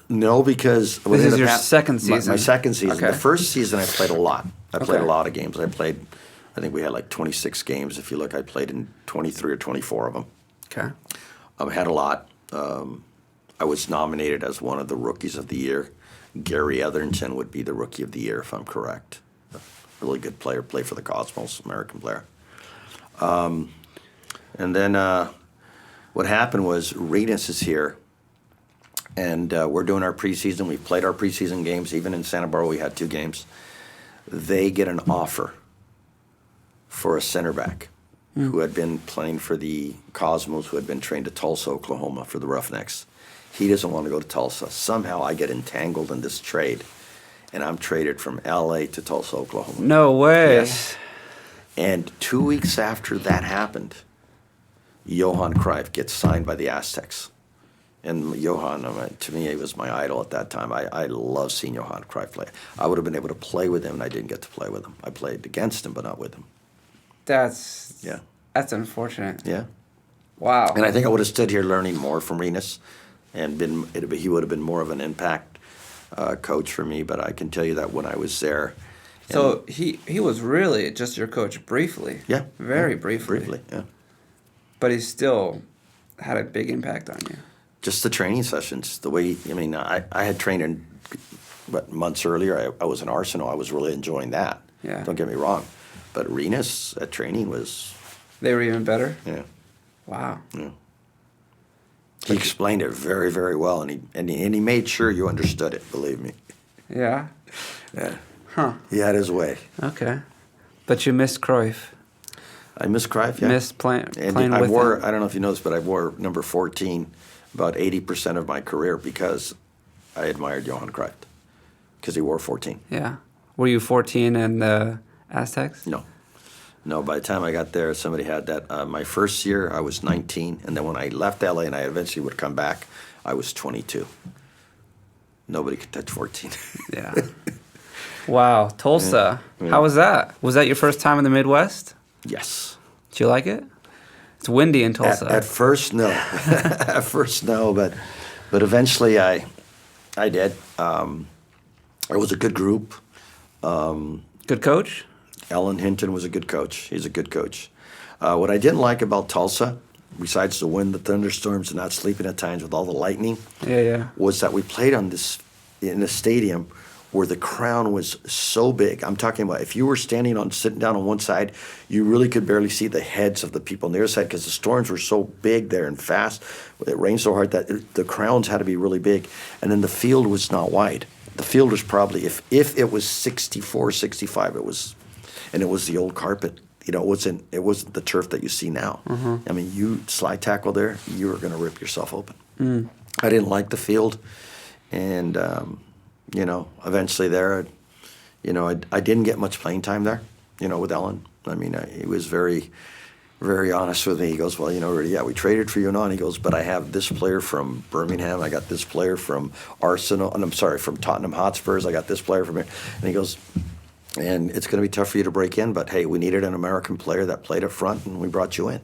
no, because... This is your second season? My second season. Okay. The first season, I played a lot. I played a lot of games. I think we had like 26 games. If you look, I played in 23 or 24 of them. Okay. I've had a lot. I was nominated as one of the rookies of the year. Gary Etherington would be the rookie of the year, if I'm correct. A really good player, played for the Cosmos, American player. And then what happened was Rinus is here, and we're doing our preseason. We've played our preseason games. Even in Santa Barbara, we had 2 games. They get an offer for a center back who had been playing for the Cosmos, who had been trained at Tulsa, Oklahoma for the Roughnecks. He doesn't want to go to Tulsa. Somehow I get entangled in this trade, and I'm traded from L.A. to Tulsa, Oklahoma. No way. Yes. And 2 weeks after that happened, Johan Cruyff gets signed by the Aztecs. And Johan, to me, he was my idol at that time. I love seeing Johan Cruyff play. I would have been able to play with him, and I didn't get to play with him. I played against him, but not with him. That's unfortunate. Yeah. Wow. And I think I would have stood here learning more from Rinus, and he would have been more of an impact coach for me. But I can tell you that when I was there. So he was really just your coach briefly. Yeah. Very briefly. Briefly, yeah. But he still had a big impact on you. Just the training sessions, the way, I had trained in, months earlier, I was in Arsenal. I was really enjoying that. Yeah. Don't get me wrong. But Rinus at training was. They were even better? Yeah. Wow. Yeah. He explained it very, very well, and he made sure you understood it, believe me. Yeah? Yeah. Huh. He had his way. Okay. But you missed Cruyff. I miss Cruyff, yeah. Missed playing with him. I don't know if you know this, but I wore number 14 about 80% of my career because I admired Johan Cruyff because he wore 14. Yeah. Were you 14 in the Aztecs? No, by the time I got there, somebody had that. My first year, I was 19, and then when I left LA and I eventually would come back, I was 22. Nobody could touch 14. Yeah. Wow. Tulsa. Yeah. How was that? Was that your first time in the Midwest? Yes. Did you like it? It's windy in Tulsa. At first, no. At first, no, but eventually I did. It was a good group. Good coach? Alan Hinton was a good coach. He's a good coach. What I didn't like about Tulsa, besides the wind, the thunderstorms, and not sleeping at times with all the lightning, was that we played in a stadium where the crown was so big. I'm talking about if you were sitting down on one side, you really could barely see the heads of the people on the other side because the storms were so big there and fast. It rained so hard that the crowns had to be really big. And then the field was not wide. The field was probably, if it was 64, 65, it was the old carpet. It wasn't the turf that you see now. Mm-hmm. I mean, you slide tackle there, you were going to rip yourself open. I didn't like the field, and eventually there, I didn't get much playing time there, with Ellen. I mean, he was very, very honest with me. He goes, well, Rudy, yeah, we traded for you and on. He goes, but I have this player from Birmingham. I got this player from Arsenal, and from Tottenham Hotspurs. I got this player from here. And he goes, and it's going to be tough for you to break in, but hey, we needed an American player that played up front, and we brought you in.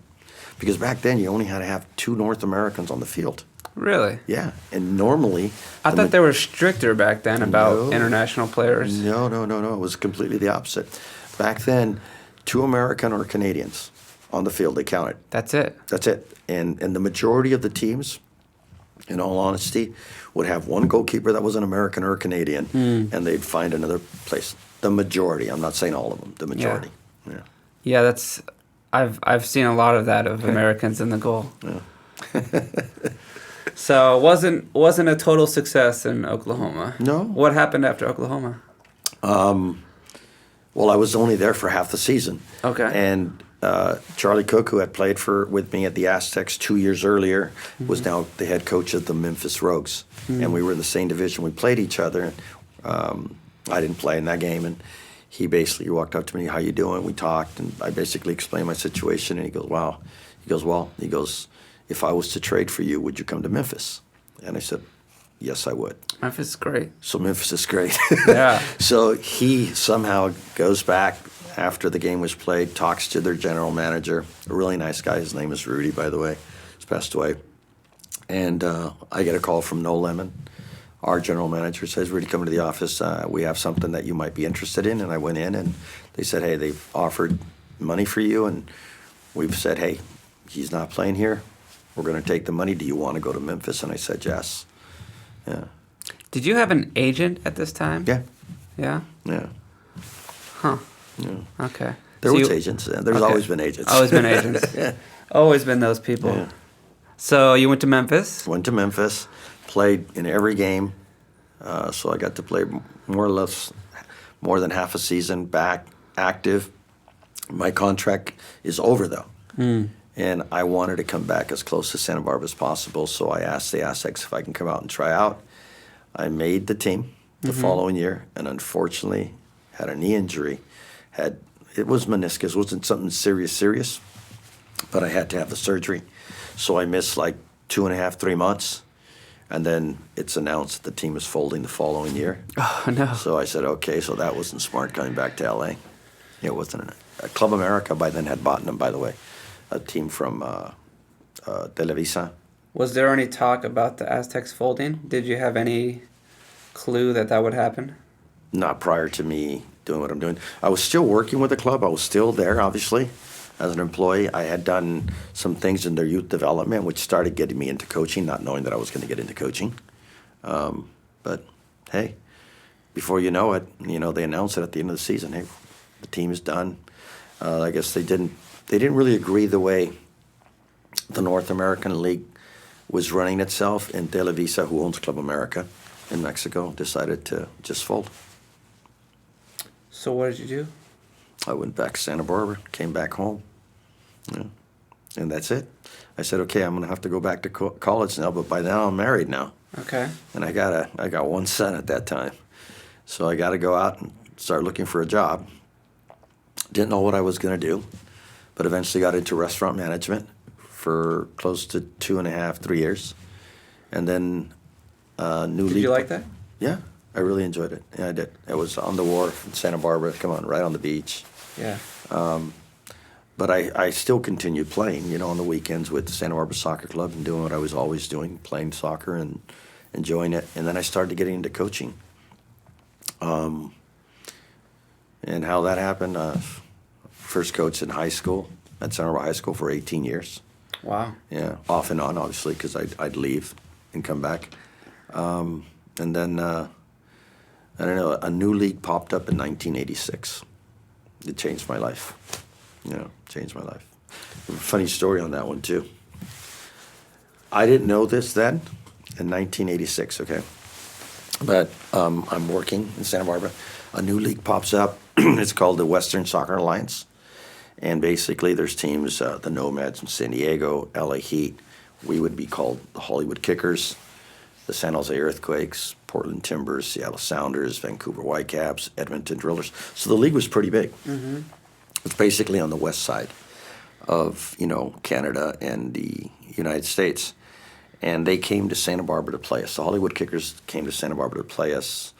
Because back then, you only had to have 2 North Americans on the field. Really? Yeah, and normally... I thought they were stricter back then about international players. No. It was completely the opposite. Back then, 2 American or Canadians on the field, they counted. That's it? That's it. And the majority of the teams, in all honesty, would have 1 goalkeeper that was an American or a Canadian, and they'd find another place. The majority. I'm not saying all of them. The majority. Yeah. Yeah, that's... I've seen a lot of that of Americans in the goal. Yeah. So it wasn't a total success in Oklahoma. No. What happened after Oklahoma? Well, I was only there for half the season. Okay. And Charlie Cook, who had played with me at the Aztecs 2 years earlier, was now the head coach of the Memphis Rogues. And we were in the same division. We played each other. I didn't play in that game, and he basically walked up to me, how you doing? We talked, and I basically explained my situation, and he goes, wow. He goes, if I was to trade for you, would you come to Memphis? And I said, yes, I would. Memphis is great. So Memphis is great. Yeah. So he somehow goes back after the game was played, talks to their general manager, a really nice guy. His name is Rudy, by the way. He's passed away. And I get a call from Noel Lemon. Our general manager says, Rudy, come to the office. We have something that you might be interested in. And I went in, and they said, hey, they've offered money for you. And we've said, hey, he's not playing here. we're going to take the money. Do you want to go to Memphis? And I said yes. Yeah. Did you have an agent at this time? Yeah. Yeah? Yeah. Huh. Yeah. Okay. There So was you- agents. There's okay. always been agents. Always been agents. Yeah. Always been those people. Yeah. So you went to Memphis. Went to Memphis, played in every game. So I got to play more or less more than half a season back active. My contract is over though. And I wanted to come back as close to Santa Barbara as possible. So I asked the Aztecs if I can come out and try out. I made the team the following year, and unfortunately had a knee injury. It was meniscus, wasn't something serious, but I had to have the surgery. So I missed like 2.5, 3 months, and then it's announced that the team is folding the following year. Oh, no. So I said, okay, so that wasn't smart coming back to LA. It wasn't. Club America by then had bought them, by the way, a team from Televisa. Was there any talk about the Aztecs folding? Did you have any clue that that would happen? Not prior to me doing what I'm doing. I was still working with the club. I was still there, obviously, as an employee. I had done some things in their youth development, which started getting me into coaching, not knowing that I was going to get into coaching. But, hey, before you know it, they announce it at the end of the season. Hey, the team is done. I guess they didn't really agree the way the North American League was running itself, and Televisa, who owns Club America in Mexico, decided to just fold. So what did you do? I went back to Santa Barbara, came back home, and that's it. I said, okay, I'm going to have to go back to college now, but by now I'm married now, Okay. and I got one son at that time, so I got to go out and start looking for a job. Didn't know what I was going to do, but eventually got into restaurant management for close to 2.5, 3 years, and then new league. Did you like that? Yeah, I really enjoyed it. Yeah, I did. It was on the wharf in Santa Barbara. Come on, right on the beach. Yeah. But I still continued playing, on the weekends with the Santa Barbara Soccer Club and doing what I was always doing, playing soccer and enjoying it. And then I started getting into coaching. And how that happened, first coach in high school at Santa Barbara High School for 18 years. Wow. Yeah, off and on, obviously, because I'd leave and come back. And then, I don't know, a new league popped up in 1986. It changed my life. Changed my life. Funny story on that one, too. I didn't know this then, in 1986, okay? But I'm working in Santa Barbara. A new league pops up. It's called the Western Soccer Alliance. And basically there's teams, the Nomads in San Diego, LA Heat. We would be called the Hollywood Kickers, the San Jose Earthquakes, Portland Timbers, Seattle Sounders, Vancouver Whitecaps, Edmonton Drillers. So the league was pretty big. Mm-hmm. It's basically on the west side of, Canada and the United States. And they came to Santa Barbara to play us. The Hollywood Kickers came to Santa Barbara to play us,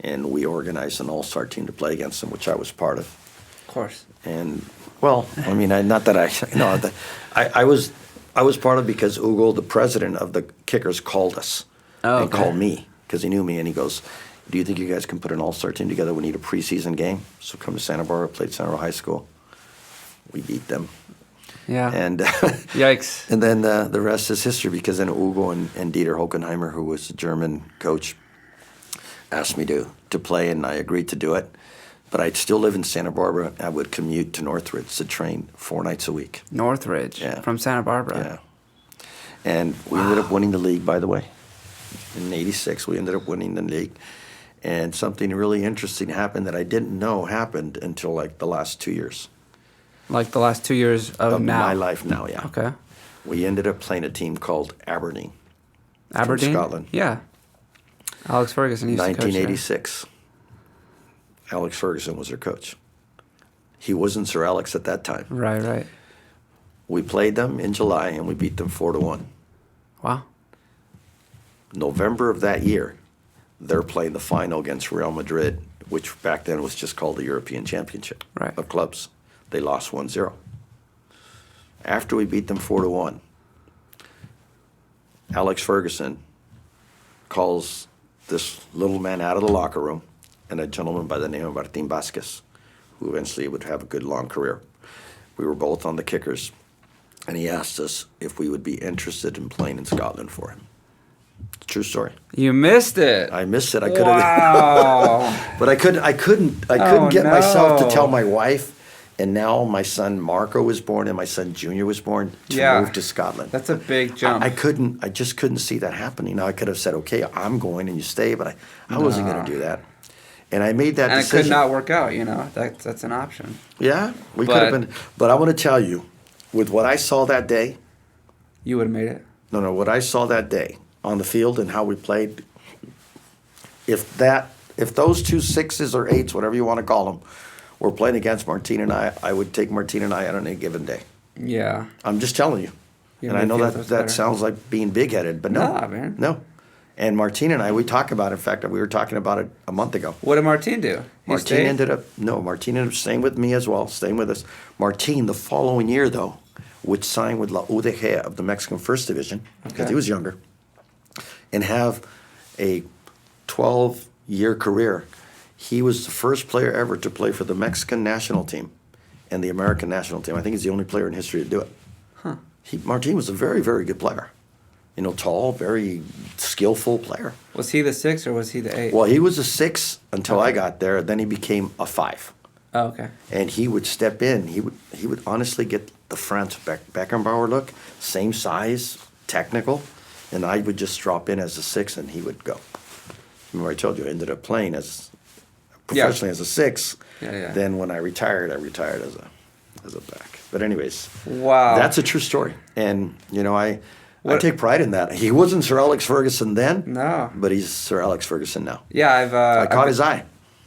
and we organized an all-star team to play against them, which I was part of. Of course. And, well, I mean, not that I was part of it because Hugo, the president of the Kickers, called us and called me because he knew me, and he goes, do you think you guys can put an all-star team together? We need a preseason game. So come to Santa Barbara, played Santa Barbara High School. We beat them. Yeah. And Yikes. And then the rest is history because then Hugo and Dieter Hockenheimer, who was a German coach, asked me to play, and I agreed to do it. But I'd still live in Santa Barbara. I would commute to Northridge to train 4 nights a week. Northridge. Yeah. From Santa Barbara. Yeah. And we ended up winning the league, by the way. In '86, we ended up winning the league. And something really interesting happened that I didn't know happened until like the last 2 years. Like the last 2 years of now? My life now, yeah. Okay. We ended up playing a team called Aberdeen. Aberdeen? From Scotland. Yeah. Alex Ferguson used to coach there. 1986. Alex Ferguson was their coach. He wasn't Sir Alex at that time. Right. We played them in July, and we beat them 4-1. Wow. November of that year, they're playing the final against Real Madrid, which back then was just called the European Championship of clubs. They lost 1-0. After we beat them 4-1, Alex Ferguson calls this little man out of the locker room and a gentleman by the name of Martin Vasquez, who eventually would have a good long career. We were both on the Kickers. and he asked us if we would be interested in playing in Scotland for him. True story. You missed it. I missed it. I could have. Wow. But I couldn't get myself to tell my wife. And now my son Marco was born and my son Junior was born to move to Scotland. That's a big jump. I just couldn't see that happening. Now I could have said, okay, I'm going and you stay, but I wasn't going to do that. And I made that decision. And it could not work out, That's an option. Yeah, we could have been. But I want to tell you, with what I saw that day. You would have made it. No, what I saw that day on the field and how we played, if those 2 6s or 8s, whatever you want to call them, were playing against Martine and I would take Martine and I out on any given day. Yeah. I'm just telling you. And I know that sounds like being big-headed, but no. Nah, man. No. And Martine and I, we talk about it. In fact, we were talking about it a month ago. What did Martine do? Martine ended up staying with me as well, staying with us. Martine, the following year, though, would sign with La UDG of the Mexican First Division, because he was younger, and have a 12-year career. He was the first player ever to play for the Mexican national team and the American national team. I think he's the only player in history to do it. Huh. Martine was a very, very good player. Tall, very skillful player. Was he the 6 or was he the 8? Well, he was a 6 until I got there. Then he became a 5. Oh, okay. And he would step in. He would honestly get the Franz Beckenbauer look, same size, technical, and I would just drop in as a 6 and he would go. Remember I told you I ended up playing professionally as a 6. Yeah. Then when I retired as a back. But anyways, wow, that's a true story. And I take pride in that. He wasn't Sir Alex Ferguson then. No. But he's Sir Alex Ferguson now. Yeah, I caught his eye.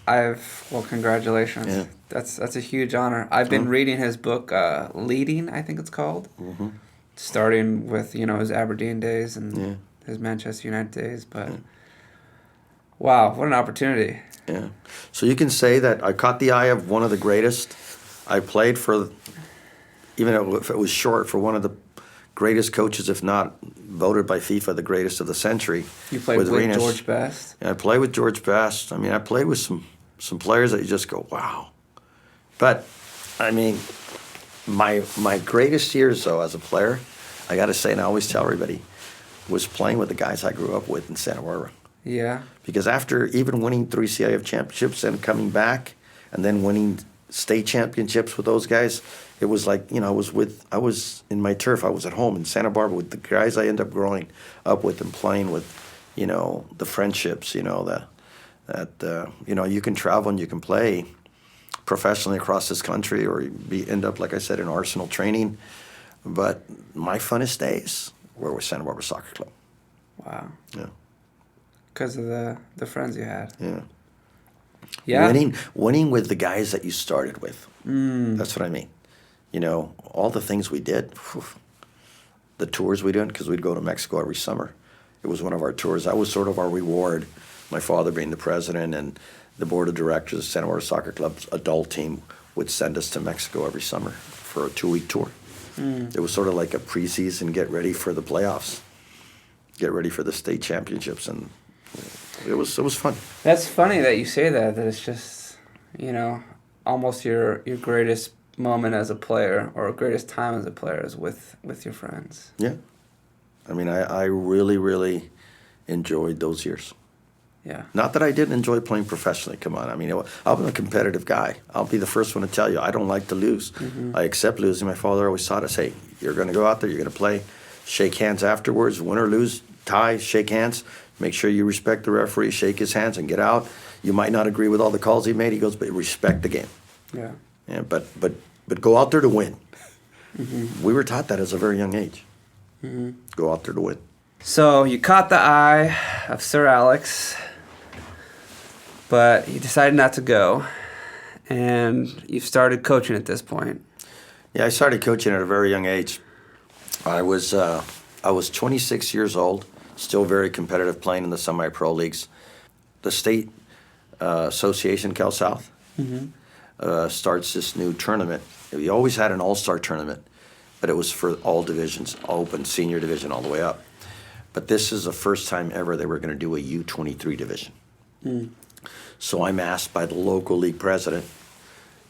Well, congratulations. Yeah. That's a huge honor. I've been reading his book, Leading, I think it's called. Mm-hmm. Starting with his Aberdeen days and his Manchester United days, but wow, what an opportunity. Yeah. So you can say that I caught the eye of one of the greatest. I played for, even if it was short, for one of the greatest coaches, if not voted by FIFA the greatest of the century. You played with Rinus. George Best? Yeah, I played with George Best. I mean, I played with some players that you just go, wow. But, I mean, my greatest years, though, as a player, I got to say, and I always tell everybody, was playing with the guys I grew up with in Santa Barbara. Yeah. Because after even winning 3 CIF championships and coming back and then winning state championships with those guys, it was like, I was in my turf. I was at home in Santa Barbara with the guys I ended up growing up with and playing with, the friendships, you can travel and you can play professionally across this country or end up, like I said, in Arsenal training. But my funnest days were with Santa Barbara Soccer Club. Wow. Yeah. Because of the friends you had. Yeah. Yeah. Winning with the guys that you started with. That's what I mean. All the things we did, the tours we did, because we'd go to Mexico every summer. It was one of our tours. That was sort of our reward. My father being the president and the board of directors of Santa Barbara Soccer Club's adult team would send us to Mexico every summer for a 2-week tour. It was sort of like a preseason, get ready for the playoffs, get ready for the state championships, and it was fun. That's funny that you say that it's just, almost your greatest moment as a player or greatest time as a player is with your friends. Yeah. I mean, I really, really enjoyed those years. Yeah. Not that I didn't enjoy playing professionally. Come on. I mean, I'm a competitive guy. I'll be the first one to tell you, I don't like to lose. Mm-hmm. I accept losing. My father always taught us, hey, you're going to go out there, you're going to play, shake hands afterwards, win or lose, tie, shake hands. Make sure you respect the referee, shake his hands, and get out. You might not agree with all the calls he made. He goes, but respect the game. Yeah. Yeah. But go out there to win. Mm-hmm. We were taught that as a very young age. Mm-hmm. Go out there to win. So you caught the eye of Sir Alex, but you decided not to go, and you started coaching at this point. Yeah, I started coaching at a very young age. I was 26 years old. Still very competitive, playing in the semi-pro leagues. The state association, Cal South, starts this new tournament. We always had an all-star tournament, but it was for all divisions, open, senior division, all the way up. But this is the first time ever they were going to do a U23 division. So I'm asked by the local league president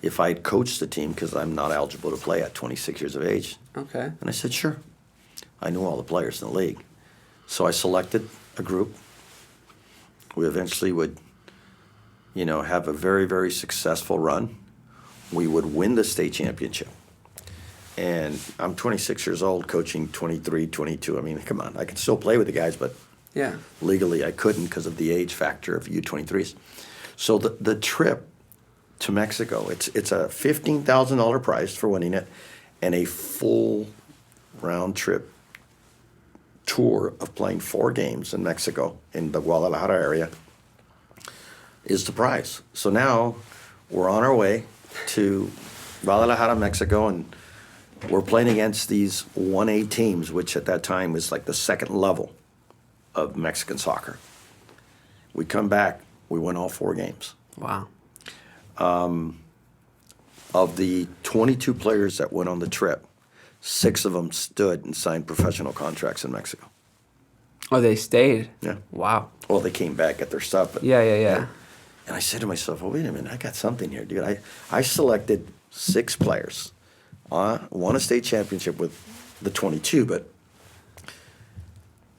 if I'd coach the team, because I'm not eligible to play at 26 years of age, Okay. And I said, sure. I knew all the players in the league. So I selected a group. We eventually would, have a very, very successful run. We would win the state championship. And I'm 26 years old, coaching 23, 22. I mean, come on, I can still play with the guys, but Yeah. legally I couldn't because of the age factor of U23s. So the trip to Mexico, it's a $15,000 prize for winning it, and a full round trip tour of playing 4 games in Mexico in the Guadalajara area is the prize. So now we're on our way to Guadalajara, Mexico, and we're playing against these 1A teams, which at that time was like the second level of Mexican soccer. We come back, we win all 4 games. Wow. Of the 22 players that went on the trip, 6 of them stood and signed professional contracts in Mexico. Oh, they stayed? Yeah. Wow. Well, they came back, got their stuff. But, Yeah. And I said to myself, well, wait a minute, I got something here, dude. I selected 6 players, won a state championship with the 22, but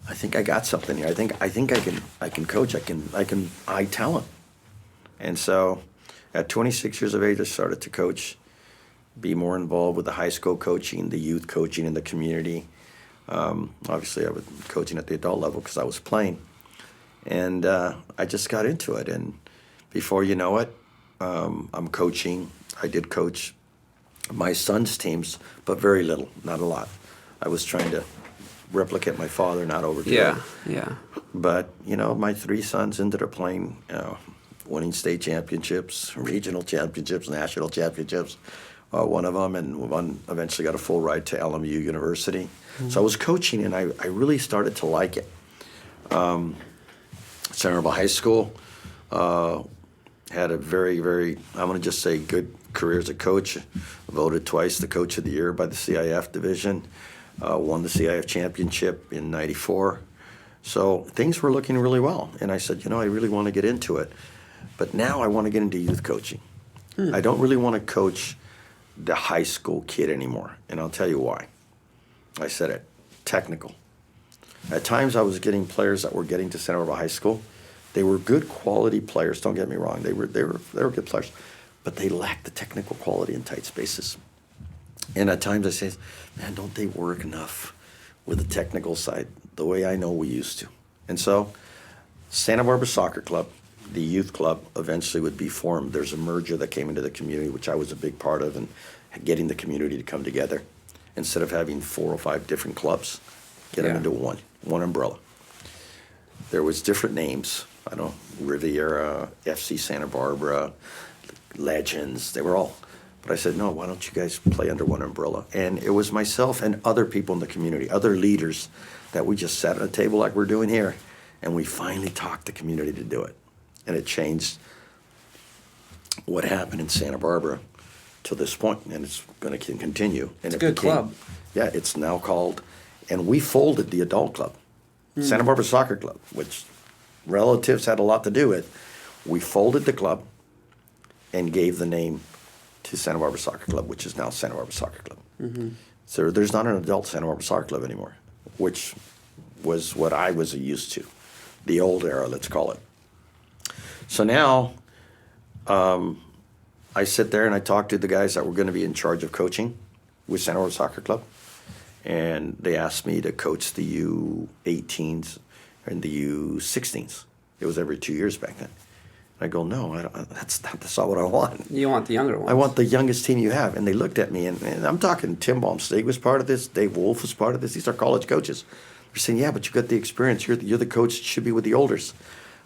I think I got something here. I think I can coach. I can eye talent. And so at 26 years of age, I started to coach, be more involved with the high school coaching, the youth coaching in the community. Obviously, I was coaching at the adult level because I was playing. And I just got into it. And before you know it, I'm coaching. I did coach my son's teams, but very little, not a lot. I was trying to replicate my father, not overdo it. Yeah. But, my 3 sons ended up playing, winning state championships, regional championships, national championships. One of them, and one eventually got a full ride to LMU University. Mm-hmm. So I was coaching, and I really started to like it. Santa Barbara High School had a very, very, I'm going to just say, good career as a coach. Voted twice the Coach of the Year by the CIF division. Won the CIF championship in '94. So things were looking really well. And I said, I really want to get into it. But now I want to get into youth coaching. I don't really want to coach the high school kid anymore. And I'll tell you why. I said it, technical. At times I was getting players that were getting to Santa Barbara High School. They were good quality players, don't get me wrong. They were good players. But they lacked the technical quality in tight spaces. And at times I say, man, don't they work enough with the technical side the way I know we used to? And so Santa Barbara Soccer Club, the youth club, eventually would be formed. There's a merger that came into the community, which I was a big part of, and getting the community to come together. Instead of having 4 or 5 different clubs, get them into one umbrella. There was different names. I don't know, Riviera, FC Santa Barbara, Legends, they were all. But I said, no, why don't you guys play under one umbrella? And it was myself and other people in the community, other leaders, that we just sat at a table like we're doing here, and we finally talked the community to do it. And it changed what happened in Santa Barbara to this point, and it's going to continue. And it's a good club. Yeah, it's now called, and we folded the adult club, Santa Barbara Soccer Club, which relatives had a lot to do with. We folded the club and gave the name to Santa Barbara Soccer Club, which is now Santa Barbara Soccer Club. Mm-hmm. So there's not an adult Santa Barbara Soccer Club anymore, which was what I was used to, the old era, let's call it. So now I sit there and I talk to the guys that were going to be in charge of coaching with Santa Barbara Soccer Club, and they asked me to coach the U18s and the U16s. It was every 2 years back then. I go, no, that's not what I want. You want the younger ones. I want the youngest team you have. And they looked at me, and I'm talking Tim Baumsteig was part of this, Dave Wolf was part of this. These are college coaches. They're saying, yeah, but you got the experience. You're the coach that should be with the olders.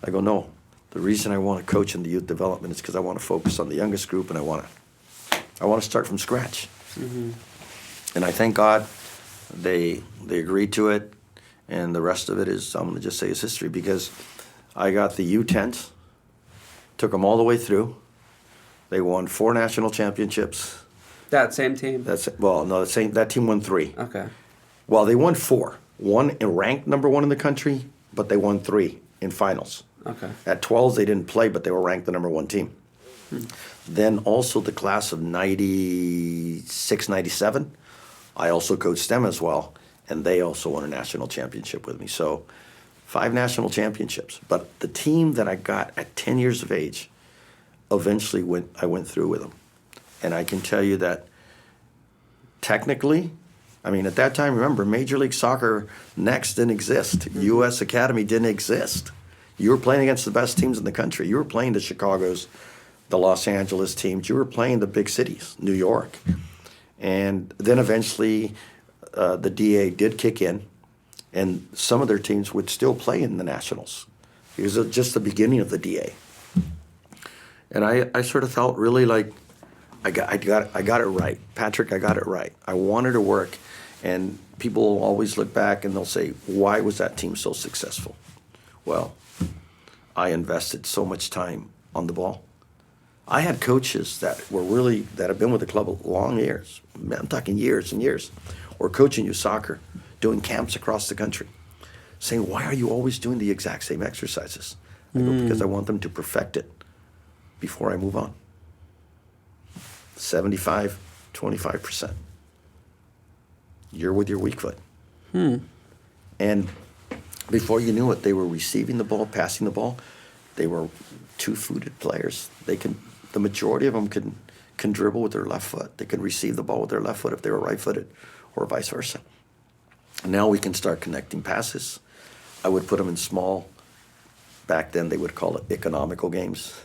I go, no. The reason I want to coach in the youth development is because I want to focus on the youngest group, and I want to start from scratch. Mm-hmm. And I thank God they agreed to it, and the rest of it is, I'm going to just say, is history, because I got the U10s. Took them all the way through. They won 4 national championships. That same team? That team won 3. Okay. Well, they won 4. One ranked number 1 in the country, but they won 3 in finals. Okay. At 12s, they didn't play, but they were ranked the number 1 team. Then also the class of 96, 97, I also coached them as well, and they also won a national championship with me. So 5 national championships. But the team that I got at 10 years of age, eventually I went through with them. And I can tell you that technically, I mean, at that time, remember, Major League Soccer next didn't exist. U.S. Academy didn't exist. You were playing against the best teams in the country. You were playing the Chicagos, the Los Angeles teams. You were playing the big cities, New York. And then eventually the DA did kick in, and some of their teams would still play in the Nationals. It was just the beginning of the DA. And I sort of felt really like I got it right. Patrick, I got it right. I wanted to work, and people will always look back and they'll say, why was that team so successful? Well, I invested so much time on the ball. I had coaches that have been with the club long years. I'm talking years and years, or coaching you soccer, doing camps across the country, saying, why are you always doing the exact same exercises? I go, because I want them to perfect it before I move on. 75, 25%. You're with your weak foot. And before you knew it, they were receiving the ball, passing the ball. They were two-footed players. The majority of them can dribble with their left foot. They could receive the ball with their left foot if they were right-footed, or vice versa. And now we can start connecting passes. I would put them in small. Back then, they would call it economical games.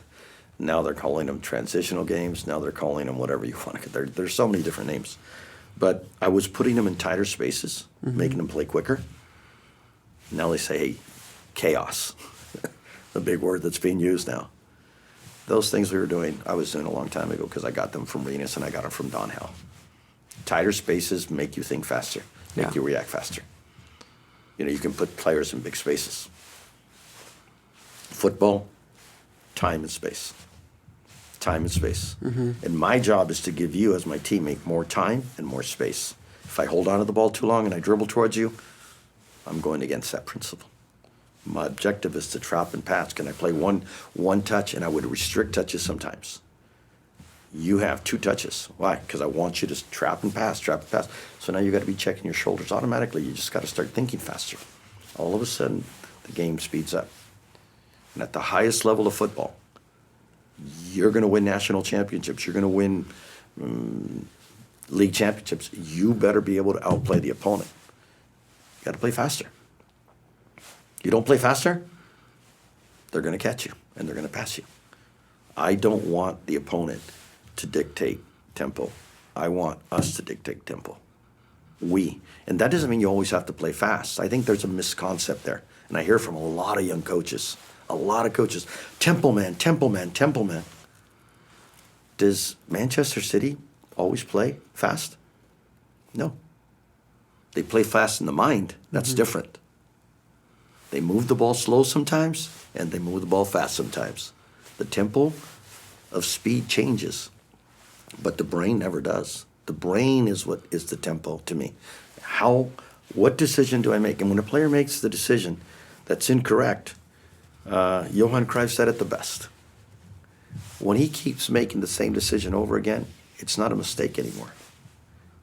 Now they're calling them transitional games. Now they're calling them whatever you want. There's so many different names. But I was putting them in tighter spaces, making them play quicker. Now they say, hey, chaos, the big word that's being used now. Those things we were doing, I was doing a long time ago because I got them from Rinus and I got them from Don Howe. Tighter spaces make you think faster, make you react faster. You can put players in big spaces. Football, time and space. Time and space. And my job is to give you, as my teammate, more time and more space. If I hold on to the ball too long and I dribble towards you, I'm going against that principle. My objective is to trap and pass. Can I play one touch? And I would restrict touches sometimes. You have 2 touches. Why? Because I want you to trap and pass, trap and pass. So now you got to be checking your shoulders automatically. You just got to start thinking faster. All of a sudden, the game speeds up. And at the highest level of football, you're going to win national championships. You're going to win league championships. You better be able to outplay the opponent. You got to play faster. You don't play faster, they're going to catch you, and they're going to pass you. I don't want the opponent to dictate tempo. I want us to dictate tempo. And that doesn't mean you always have to play fast. I think there's a misconcept there. And I hear from a lot of young coaches, tempo man, tempo man, tempo man. Does Manchester City always play fast? No. They play fast in the mind. That's different. They move the ball slow sometimes, and they move the ball fast sometimes. The tempo of speed changes, but the brain never does. The brain is what is the tempo to me. What decision do I make? And when a player makes the decision that's incorrect, Johan Cruyff said it the best. When he keeps making the same decision over again, it's not a mistake anymore.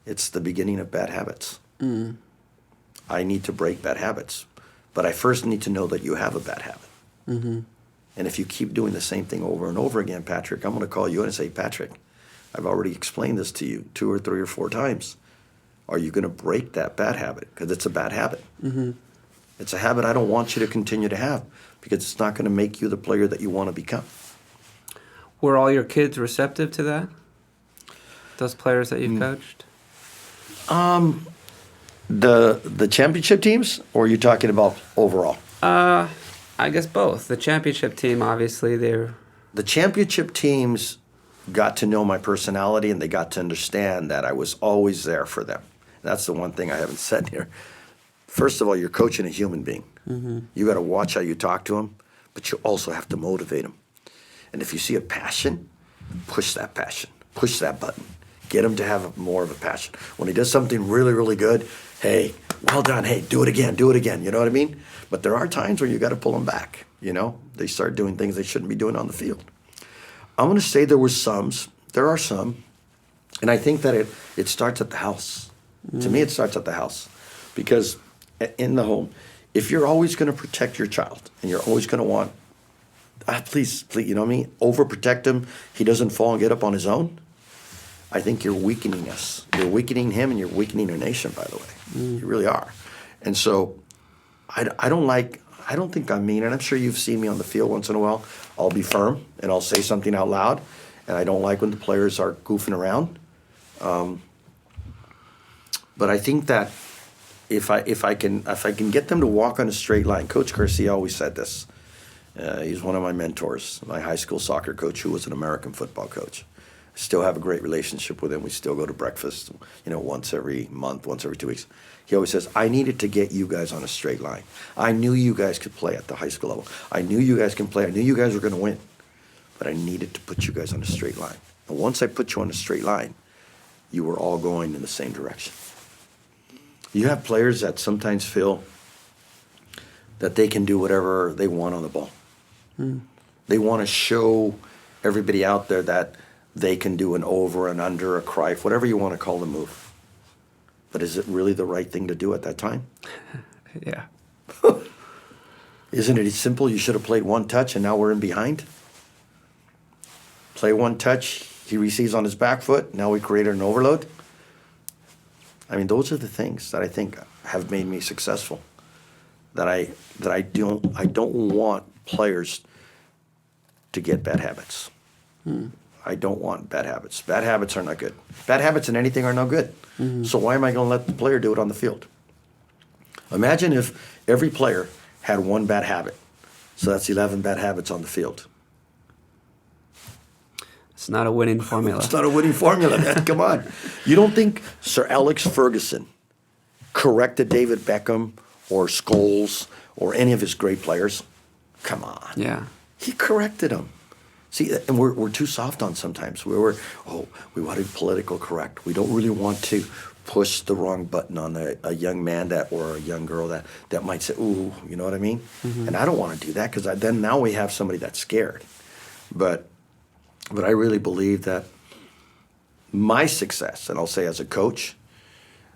It's the beginning of bad habits. I need to break bad habits. But I first need to know that you have a bad habit. And if you keep doing the same thing over and over again, Patrick, I'm going to call you in and say, Patrick, I've already explained this to you 2 or 3 or 4 times. Are you going to break that bad habit? Because it's a bad habit. It's a habit I don't want you to continue to have because it's not going to make you the player that you want to become. Were all your kids receptive to that? Those players that you've coached? The championship teams, or are you talking about overall? I guess both. The championship team, obviously, The championship teams got to know my personality, and they got to understand that I was always there for them. That's the one thing I haven't said here. First of all, you're coaching a human being. You got to watch how you talk to him, but you also have to motivate him. And if you see a passion, push that passion. Push that button. Get him to have more of a passion. When he does something really, really good, hey, well done. Hey, do it again. Do it again. You know what I mean? But there are times where you got to pull them back. They start doing things they shouldn't be doing on the field. I'm going to say there are some, and I think that it starts at the house. To me, it starts at the house. Because in the home, if you're always going to protect your child and you're always going to want, please, you know what I mean? Overprotect him. He doesn't fall and get up on his own. I think you're weakening us. You're weakening him and you're weakening your nation, by the way. You really are. And so I don't think I'm mean. And I'm sure you've seen me on the field once in a while. I'll be firm and I'll say something out loud. And I don't like when the players are goofing around. But I think that if I can get them to walk on a straight line, Coach Garcia always said this. He's one of my mentors, my high school soccer coach, who was an American football coach. I still have a great relationship with him. We still go to breakfast, once every month, once every 2 weeks. He always says, I needed to get you guys on a straight line. I knew you guys could play at the high school level. I knew you guys can play. I knew you guys were going to win. But I needed to put you guys on a straight line. And once I put you on a straight line, you were all going in the same direction. You have players that sometimes feel that they can do whatever they want on the ball. They want to show everybody out there that they can do an over and under, a Cruyff, whatever you want to call the move. But is it really the right thing to do at that time? Yeah. Isn't it simple? You should have played one touch and now we're in behind. Play one touch, he receives on his back foot, now we created an overload. I mean, those are the things that I think have made me successful. That I don't want players to get bad habits. I don't want bad habits. Bad habits are not good. Bad habits in anything are no good. So why am I going to let the player do it on the field? Imagine if every player had one bad habit. So that's 11 bad habits on the field. It's not a winning formula. It's not a winning formula, man. Come on. You don't think Sir Alex Ferguson corrected David Beckham or Scholes or any of his great players? Come on. Yeah. He corrected them. See, and we're too soft on sometimes. We want to be political correct. We don't really want to push the wrong button on a young man or a young girl that might say, ooh, you know what I mean? And I don't want to do that because then now we have somebody that's scared. But I really believe that my success, and I'll say as a coach,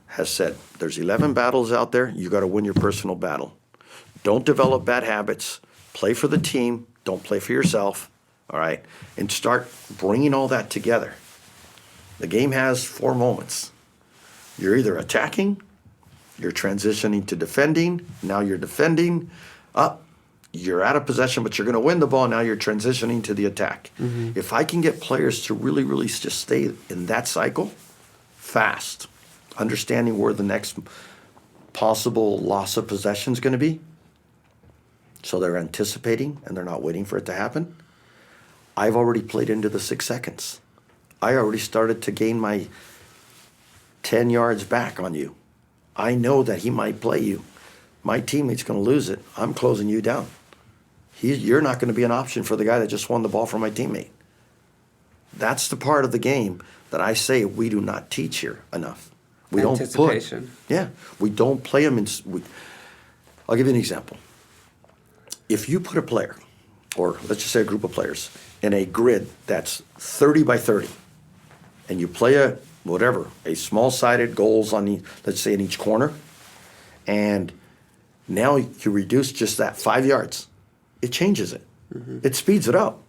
has said there's 11 battles out there. You got to win your personal battle. Don't develop bad habits. Play for the team. Don't play for yourself. All right? And start bringing all that together. The game has 4 moments. You're either attacking, you're transitioning to defending, now you're defending, you're out of possession, but you're going to win the ball, now you're transitioning to the attack. If I can get players to really, really just stay in that cycle, fast, understanding where the next possible loss of possession is going to be, so they're anticipating and they're not waiting for it to happen, I've already played into the 6 seconds. I already started to gain my 10 yards back on you. I know that he might play you. My teammate's going to lose it. I'm closing you down. You're not going to be an option for the guy that just won the ball from my teammate. That's the part of the game that I say we do not teach here enough. We Anticipation. We don't play them I'll give you an example. If you put a player, or let's just say a group of players, in a grid that's 30 by 30, and you play a small-sided goals on let's say in each corner, and now you reduce just that 5 yards. It changes it. It speeds it up.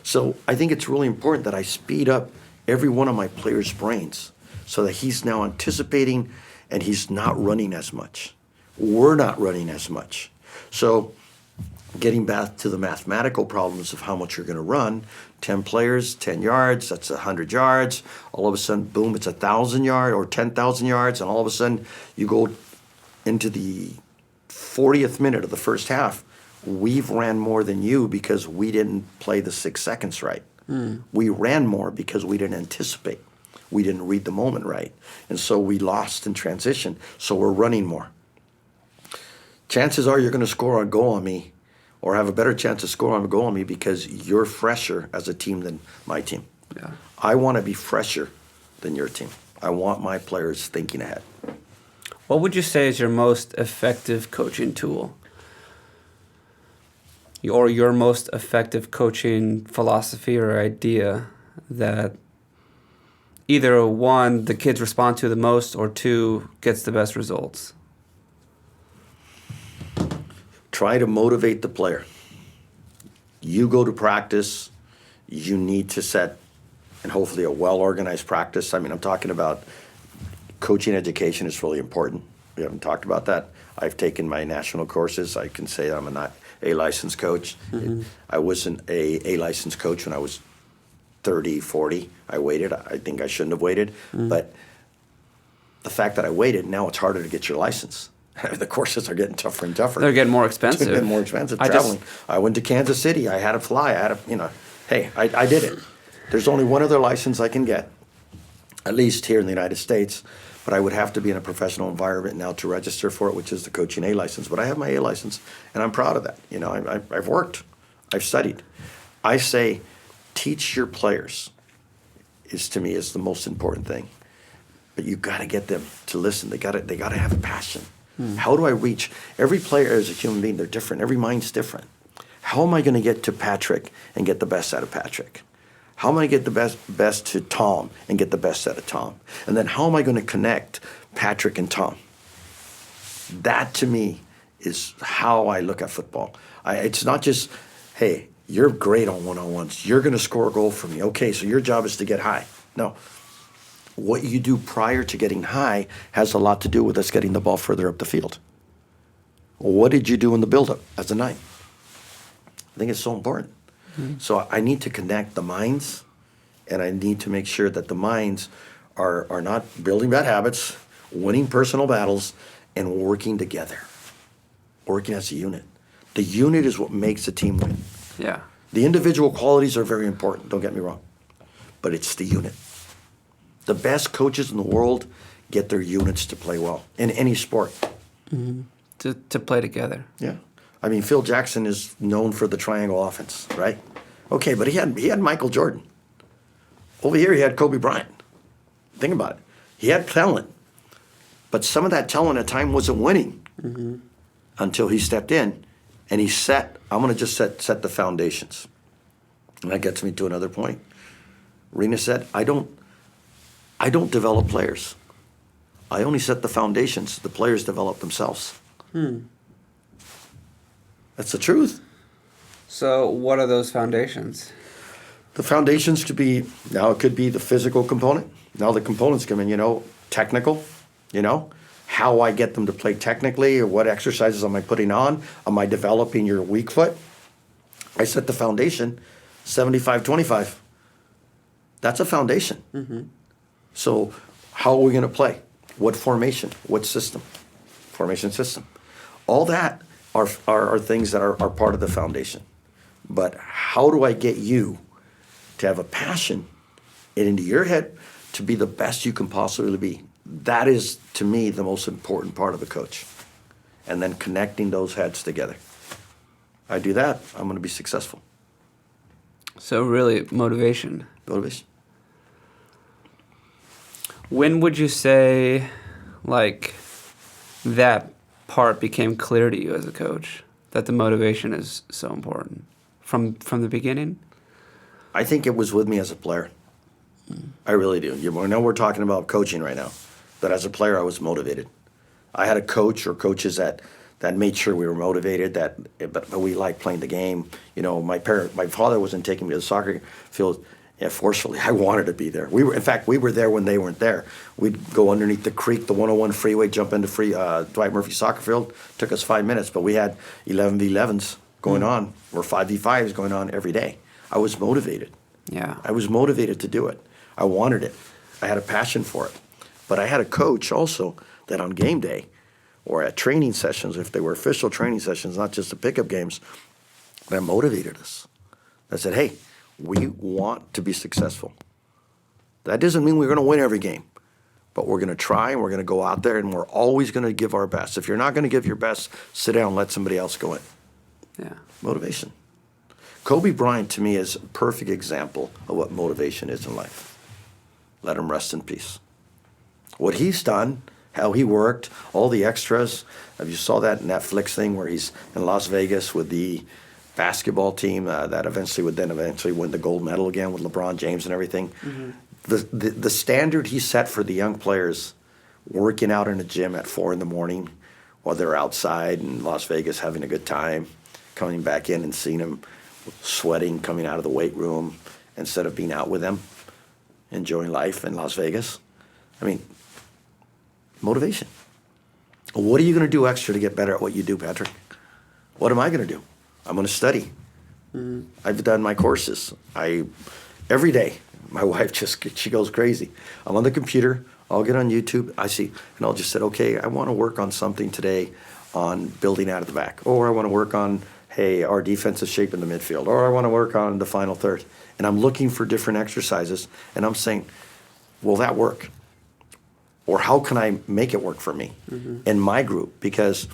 So I think it's really important that I speed up every one of my players' brains so that he's now anticipating and he's not running as much. We're not running as much. So getting back to the mathematical problems of how much you're going to run, 10 players, 10 yards, that's 100 yards. All of a sudden, boom, it's 1,000 yards or 10,000 yards. And all of a sudden, you go into the 40th minute of the first half. We've ran more than you because we didn't play the 6 seconds right. We ran more because we didn't anticipate. We didn't read the moment right. And so we lost in transition. So we're running more. Chances are you're going to score a goal on me or have a better chance of scoring a goal on me because you're fresher as a team than my team. Yeah. I want to be fresher than your team. I want my players thinking ahead. What would you say is your most effective coaching tool? Or your most effective coaching philosophy or idea that either one, the kids respond to the most, or two, gets the best results? Try to motivate the player. You go to practice, you need to set, and hopefully a well-organized practice. I mean, I'm talking about coaching education is really important. We haven't talked about that. I've taken my national courses. I can say I'm not a licensed coach. Mm-hmm. I wasn't a licensed coach when I was 30, 40. I waited. I think I shouldn't have waited. Mm-hmm. But the fact that I waited, now it's harder to get your license. The courses are getting tougher and tougher. They're getting more expensive. They're getting more expensive traveling. I went to Kansas City. I had to fly. Hey, I did it. There's only one other license I can get, at least here in the United States, but I would have to be in a professional environment now to register for it, which is the coaching A license. But I have my A license, and I'm proud of that. I've worked. I've studied. I say teach your players to me is the most important thing. But you got to get them to listen. They got to have a passion. How do I reach? Every player is a human being. They're different. Every mind's different. How am I going to get to Patrick and get the best out of Patrick? How am I going to get the best to Tom and get the best out of Tom? And then how am I going to connect Patrick and Tom? That, to me, is how I look at football. It's not just, hey, you're great on one-on-ones. You're going to score a goal for me. Okay, so your job is to get high. No. What you do prior to getting high has a lot to do with us getting the ball further up the field. What did you do in the build-up as a 9? I think it's so important. Mm-hmm. So I need to connect the minds, and I need to make sure that the minds are not building bad habits, winning personal battles, and working together, working as a unit. The unit is what makes the team win. Yeah. The individual qualities are very important, don't get me wrong, but it's the unit. The best coaches in the world get their units to play well in any sport. Mm-hmm. To play together. Yeah. I mean, Phil Jackson is known for the triangle offense, right? Okay, but he had Michael Jordan. Over here, he had Kobe Bryant. Think about it. He had talent. But some of that talent at time wasn't winning until he stepped in and he I'm going to just set the foundations. And that gets me to another point. Rinus said, I don't develop players. I only set the foundations. The players develop themselves. That's the truth. So what are those foundations? The foundations could be the physical component. Now the components come in, technical, how I get them to play technically, or what exercises am I putting on? Am I developing your weak foot? I set the foundation, 75-25. That's a foundation. Mm-hmm. So how are we going to play? What formation? What system? Formation system. All that are things that are part of the foundation. But how do I get you to have a passion and into your head to be the best you can possibly be? That is, to me, the most important part of a coach. And then connecting those heads together. I do that, I'm going to be successful. So really, motivation. Motivation. When would you say, that part became clear to you as a coach, that the motivation is so important? From the beginning? I think it was with me as a player. I really do. I know we're talking about coaching right now, but as a player, I was motivated. I had a coach or coaches that made sure we were motivated, but we liked playing the game. My father wasn't taking me to the soccer field forcefully. I wanted to be there. We were there when they weren't there. We'd go underneath the creek, the 101 freeway, jump into Dwight Murphy soccer field. Took us 5 minutes, but we had 11v11s going on, or 5v5s going on every day. I was motivated. Yeah. I was motivated to do it. I wanted it. I had a passion for it. But I had a coach also that on game day or at training sessions, if they were official training sessions, not just the pickup games, that motivated us. I said, hey, we want to be successful. That doesn't mean we're going to win every game, but we're going to try and we're going to go out there and we're always going to give our best. If you're not going to give your best, sit down and let somebody else go in. Yeah. Motivation. Kobe Bryant, to me, is a perfect example of what motivation is in life. Let him rest in peace. What he's done, how he worked, all the extras. You saw that Netflix thing where he's in Las Vegas with the basketball team that eventually would win the gold medal again with LeBron James and everything. Mm-hmm. the standard he set for the young players working out in a gym at 4 a.m. while they're outside in Las Vegas having a good time, coming back in and seeing them sweating coming out of the weight room instead of being out with them, enjoying life in Las Vegas. I mean, motivation. What are you going to do extra to get better at what you do, Patrick? What am I going to do? I'm going to study. I've done my courses. Every day, my wife she goes crazy. I'm on the computer. I'll get on YouTube. I see, and I'll just say, okay, I want to work on something today on building out of the back, or I want to work on, hey, our defensive shape in the midfield, or I want to work on the final third. And I'm looking for different exercises, and I'm saying, will that work? Or how can I make it work for me in my group? Because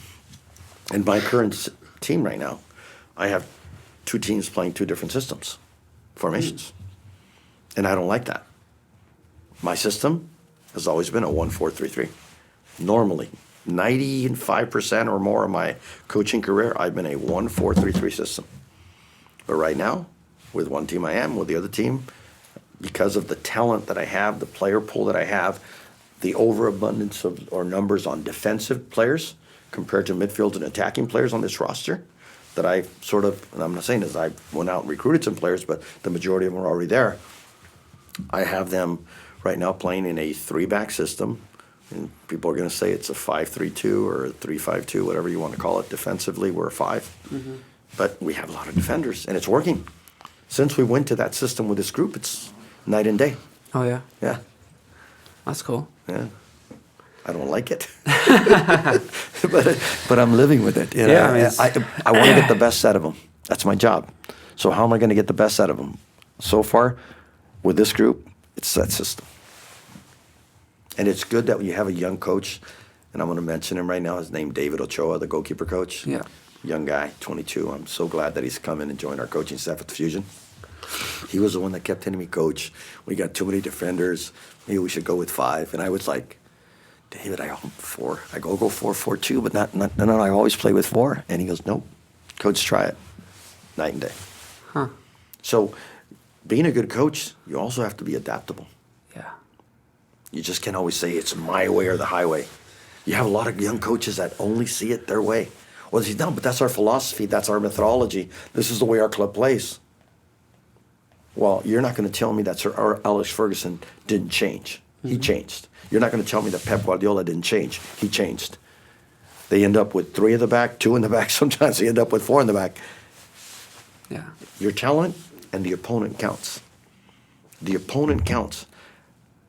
in my current team right now, I have 2 teams playing 2 different systems, formations. And I don't like that. My system has always been a 1-4-3-3. Normally, 95% or more of my coaching career, I've been a 1-4-3-3 system. But right now, with one team I am, with the other team, because of the talent that I have, the player pool that I have, the overabundance of or numbers on defensive players compared to midfield and attacking players on this roster, that I sort of, and I'm not saying this, I went out and recruited some players, but the majority of them are already there. I have them right now playing in a 3-back system, and people are going to say it's a 5-3-2 or a 3-5-2, whatever you want to call it. Defensively, we're a 5. But we have a lot of defenders, and it's working. Since we went to that system with this group, it's night and day. Oh, yeah? Yeah. That's cool. Yeah. I don't like it. but I'm living with it. You know? Yeah, I mean, I want to get the best out of them. That's my job. So how am I going to get the best out of them? So far, with this group, it's that system. And it's good that when you have a young coach, and I'm going to mention him right now, his name David Ochoa, the goalkeeper coach. Yeah. Young guy, 22. I'm so glad that he's come in and joined our coaching staff at the Fusion. He was the one that kept telling me, Coach, we got too many defenders. Maybe we should go with 5. And I was like, David, I hope 4. I go 4-4-2, but no, I always play with 4. And he goes, no, Coach, try it. Night and day. Huh. So being a good coach, you also have to be adaptable. Yeah. You just can't always say it's my way or the highway. You have a lot of young coaches that only see it their way. Well, they say, no, but that's our philosophy. That's our methodology. This is the way our club plays. Well, you're not going to tell me that Sir Alex Ferguson didn't change. He changed. You're not going to tell me that Pep Guardiola didn't change. He changed. They end up with 3 in the back, 2 in the back. Sometimes they end up with 4 in the back. Yeah. Your talent and the opponent counts. The opponent counts.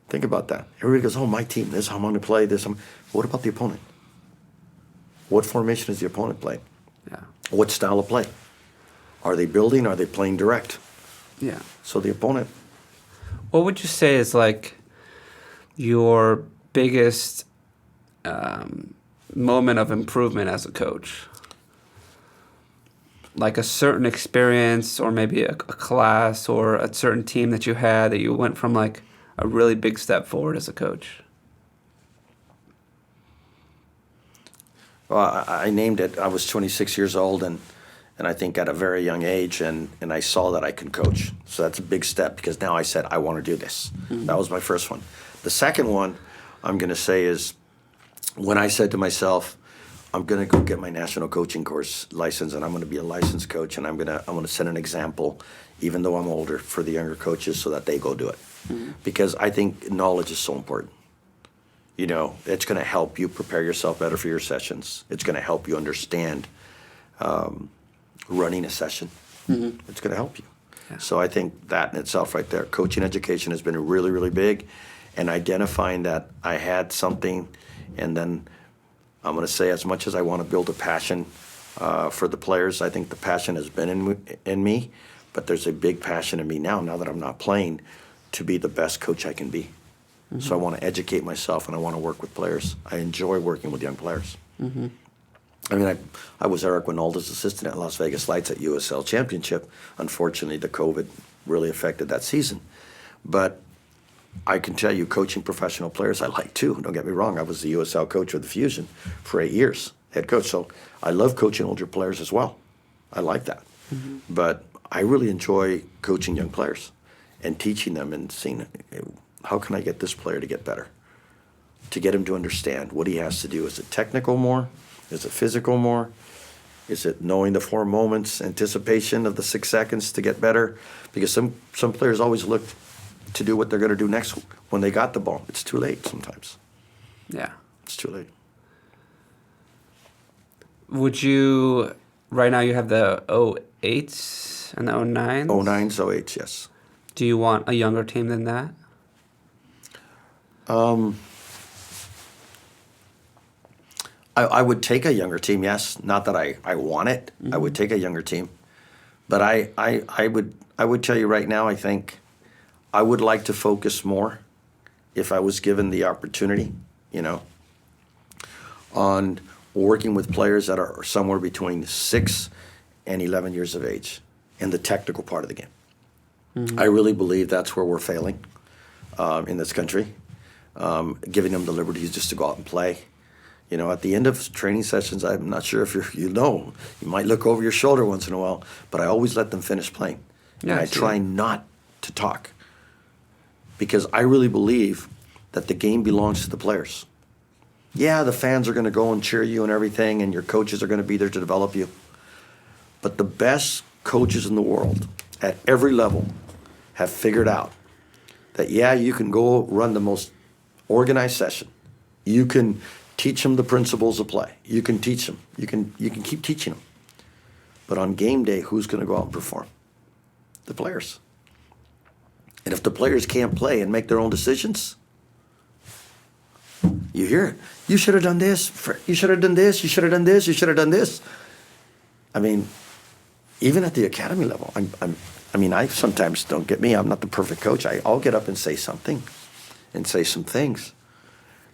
Think about that. Everybody goes, oh, my team, this is how I'm going to play, this. What about the opponent? What formation is the opponent playing? Yeah. What style of play? Are they building? Are they playing direct? Yeah. So the opponent. What would you say is like your biggest moment of improvement as a coach? Like a certain experience or maybe a class or a certain team that you had that you went from like a really big step forward as a coach? Well, I named it. I was 26 years old, and I think at a very young age, and I saw that I can coach. So that's a big step because now I said, I want to do this. That was my first one. The second one I'm going to say is when I said to myself, I'm going to go get my national coaching course license, and I'm going to be a licensed coach, and I'm going to set an example, even though I'm older, for the younger coaches so that they go do it. Because I think knowledge is so important. You know, it's going to help you prepare yourself better for your sessions. It's going to help you understand running a session. It's going to help you. Yeah. So I think that in itself right there, coaching education has been really, really big. And identifying that I had something, and then I'm going to say as much as I want to build a passion for the players, I think the passion has been in me, but there's a big passion in me now that I'm not playing, to be the best coach I can be. So I want to educate myself, and I want to work with players. I enjoy working with young players. I mean, I was Eric Winalda's assistant at Las Vegas Lights at USL Championship. Unfortunately, the COVID really affected that season. But I can tell you, coaching professional players I like too. Don't get me wrong. I was the USL coach of the Fusion for 8 years, head coach. So I love coaching older players as well. I like that. But I really enjoy coaching young players and teaching them and seeing how can I get this player to get better? To get him to understand what he has to do. Is it technical more? Is it physical more? Is it knowing the 4 moments, anticipation of the 6 seconds to get better? Because some players always look to do what they're going to do next when they got the ball. It's too late sometimes. Yeah. It's too late. Would you, right now you have the 08s and the 09s? 09s, 08s, yes. Do you want a younger team than that? I would take a younger team, yes. Not that I want it. I would take a younger team. But I would tell you right now, I think I would like to focus more, if I was given the opportunity, on working with players that are somewhere between 6 and 11 years of age in the technical part of the game. I really believe that's where we're failing in this country, giving them the liberties just to go out and play. At the end of training sessions, I'm not sure if you might look over your shoulder once in a while, but I always let them finish playing. Yeah, and I try not to talk, because I really believe that the game belongs to the players. Yeah, the fans are going to go and cheer you and everything, and your coaches are going to be there to develop you. But the best coaches in the world at every level have figured out that, yeah, you can go run the most organized session. You can teach them the principles of play. You can teach them. You can keep teaching them. But on game day, who's going to go out and perform? The players. And if the players can't play and make their own decisions, you hear it. You should have done this. You should have done this. You should have done this. You should have done this. I mean, even at the academy level, I sometimes, don't get me, I'm not the perfect coach. I'll get up and say something and say some things.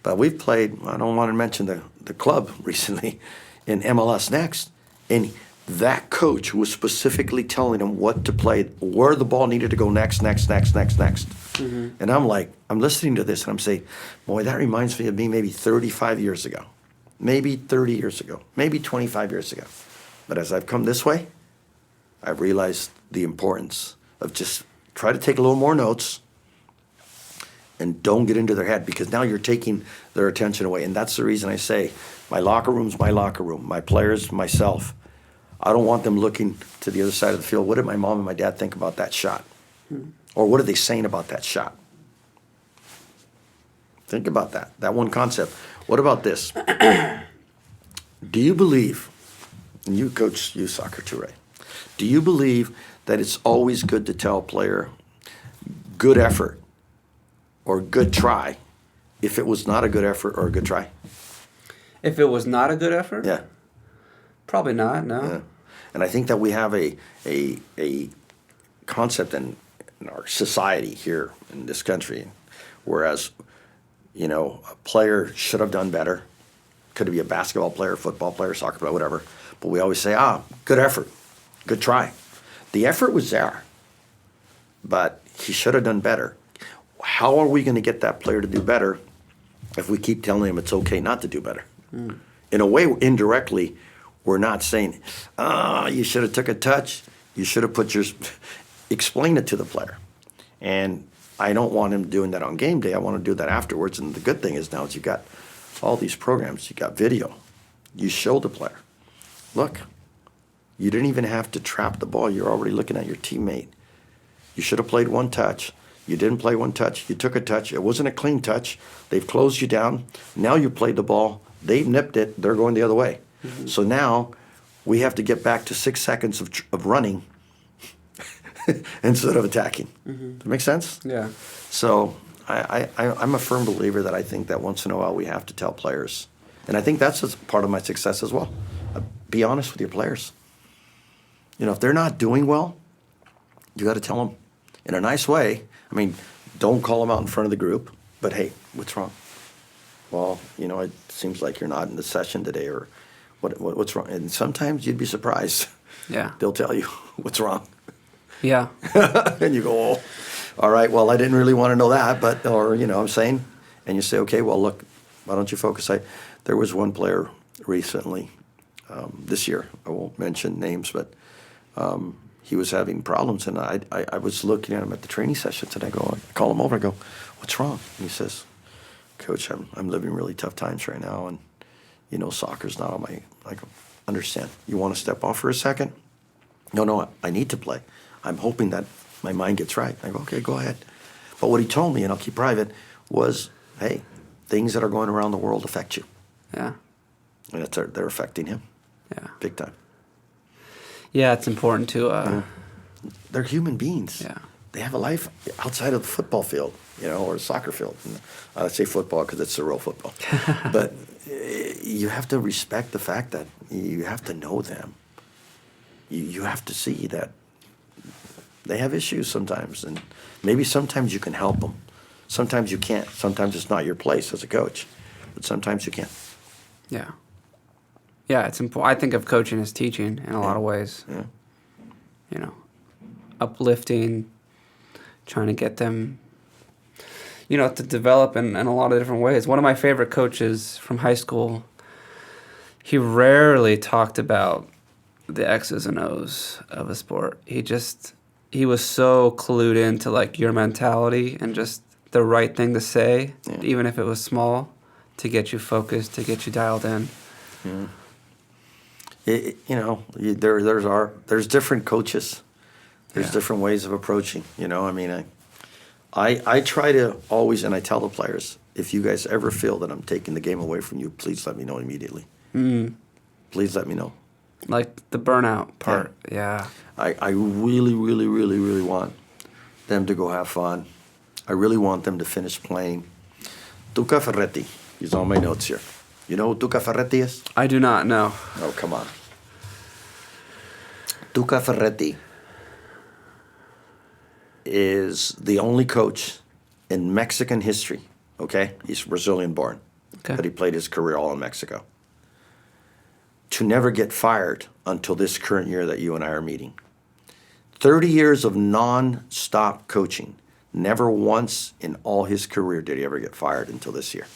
But we've played, I don't want to mention the club recently, in MLS Next, and that coach was specifically telling them what to play, where the ball needed to go next. And I'm listening to this and I'm saying, boy, that reminds me of me maybe 35 years ago, maybe 30 years ago, maybe 25 years ago. But as I've come this way, I've realized the importance of just try to take a little more notes and don't get into their head, because now you're taking their attention away. And that's the reason I say my locker room's my locker room, my players, myself. I don't want them looking to the other side of the field. What did my mom and my dad think about that shot? Or what are they saying about that shot? Think about that one concept. What about this? Do you believe, and you coach youth soccer too, right? Do you believe that it's always good to tell a player, good effort or good try, if it was not a good effort or a good try? If it was not a good effort? Yeah. Probably not, no. Yeah. And I think that we have a concept in our society here in this country, whereas, a player should have done better. Could be a basketball player, football player, soccer player, whatever. But we always say, good effort, good try. The effort was there, but he should have done better. How are we going to get that player to do better if we keep telling him it's okay not to do better? In a way, indirectly, we're not saying, you should have took a touch. You should have put explain it to the player. And I don't want him doing that on game day. I want to do that afterwards. And the good thing is now is you got all these programs. You got video. You show the player, look, you didn't even have to trap the ball. You're already looking at your teammate. You should have played one touch. You didn't play one touch. You took a touch. It wasn't a clean touch. They've closed you down. Now you played the ball. They've nipped it. They're going the other way. So now we have to get back to 6 seconds of running instead of attacking. Does that make sense? Yeah. So I'm a firm believer that I think that once in a while we have to tell players. And I think that's part of my success as well. Be honest with your players. If they're not doing well, you got to tell them in a nice way. Don't call them out in front of the group, but hey, what's wrong? Well, it seems like you're not in the session today, or what's wrong? And sometimes you'd be surprised. Yeah. They'll tell you what's wrong. Yeah. And you go, oh, all right, well, I didn't really want to know that, but, I'm saying, and you say, okay, well, look, why don't you focus? There was one player recently, this year, I won't mention names, but he was having problems, and I was looking at him at the training sessions, and I call him over, I go, what's wrong? And he says, Coach, I'm living really tough times right now, and, you know, soccer's not on my, I go, understand. You want to step off for a second? No, I need to play. I'm hoping that my mind gets right. I go, okay, go ahead. But what he told me, and I'll keep private, was, hey, things that are going around the world affect you. Yeah. And they're affecting him. Yeah. Big time. Yeah, it's important to... They're human beings. Yeah. They have a life outside of the football field, you know, or the soccer field. And I say football because it's the real football. But you have to respect the fact that you have to know them. You have to see that they have issues sometimes, and maybe sometimes you can help them. Sometimes you can't. Sometimes it's not your place as a coach, but sometimes you can. Yeah. Yeah, it's important. I think of coaching as teaching in a lot of ways. Yeah. You know, uplifting, trying to get them, you know, to develop in a lot of different ways. One of my favorite coaches from high school, he rarely talked about the X's and O's of a sport. He was so clued into, like, your mentality and just the right thing to say, even if it was small, to get you focused, to get you dialed in. Yeah. You know, there's different coaches. There's different ways of approaching. You know, I mean, I try to always, and I tell the players, if you guys ever feel that I'm taking the game away from you, please let me know immediately. Please let me know. Like the burnout part, yeah. I really, really, really, really want them to go have fun. I really want them to finish playing. Tuca Ferretti, he's on my notes here. You know who Tuca Ferretti is? I do not know. Oh, come on. Tuca Ferretti is the only coach in Mexican history, okay? He's Brazilian born, but he played his career all in Mexico, to never get fired until this current year that you and I are meeting. 30 years of non-stop coaching. Never once in all his career did he ever get fired until this year.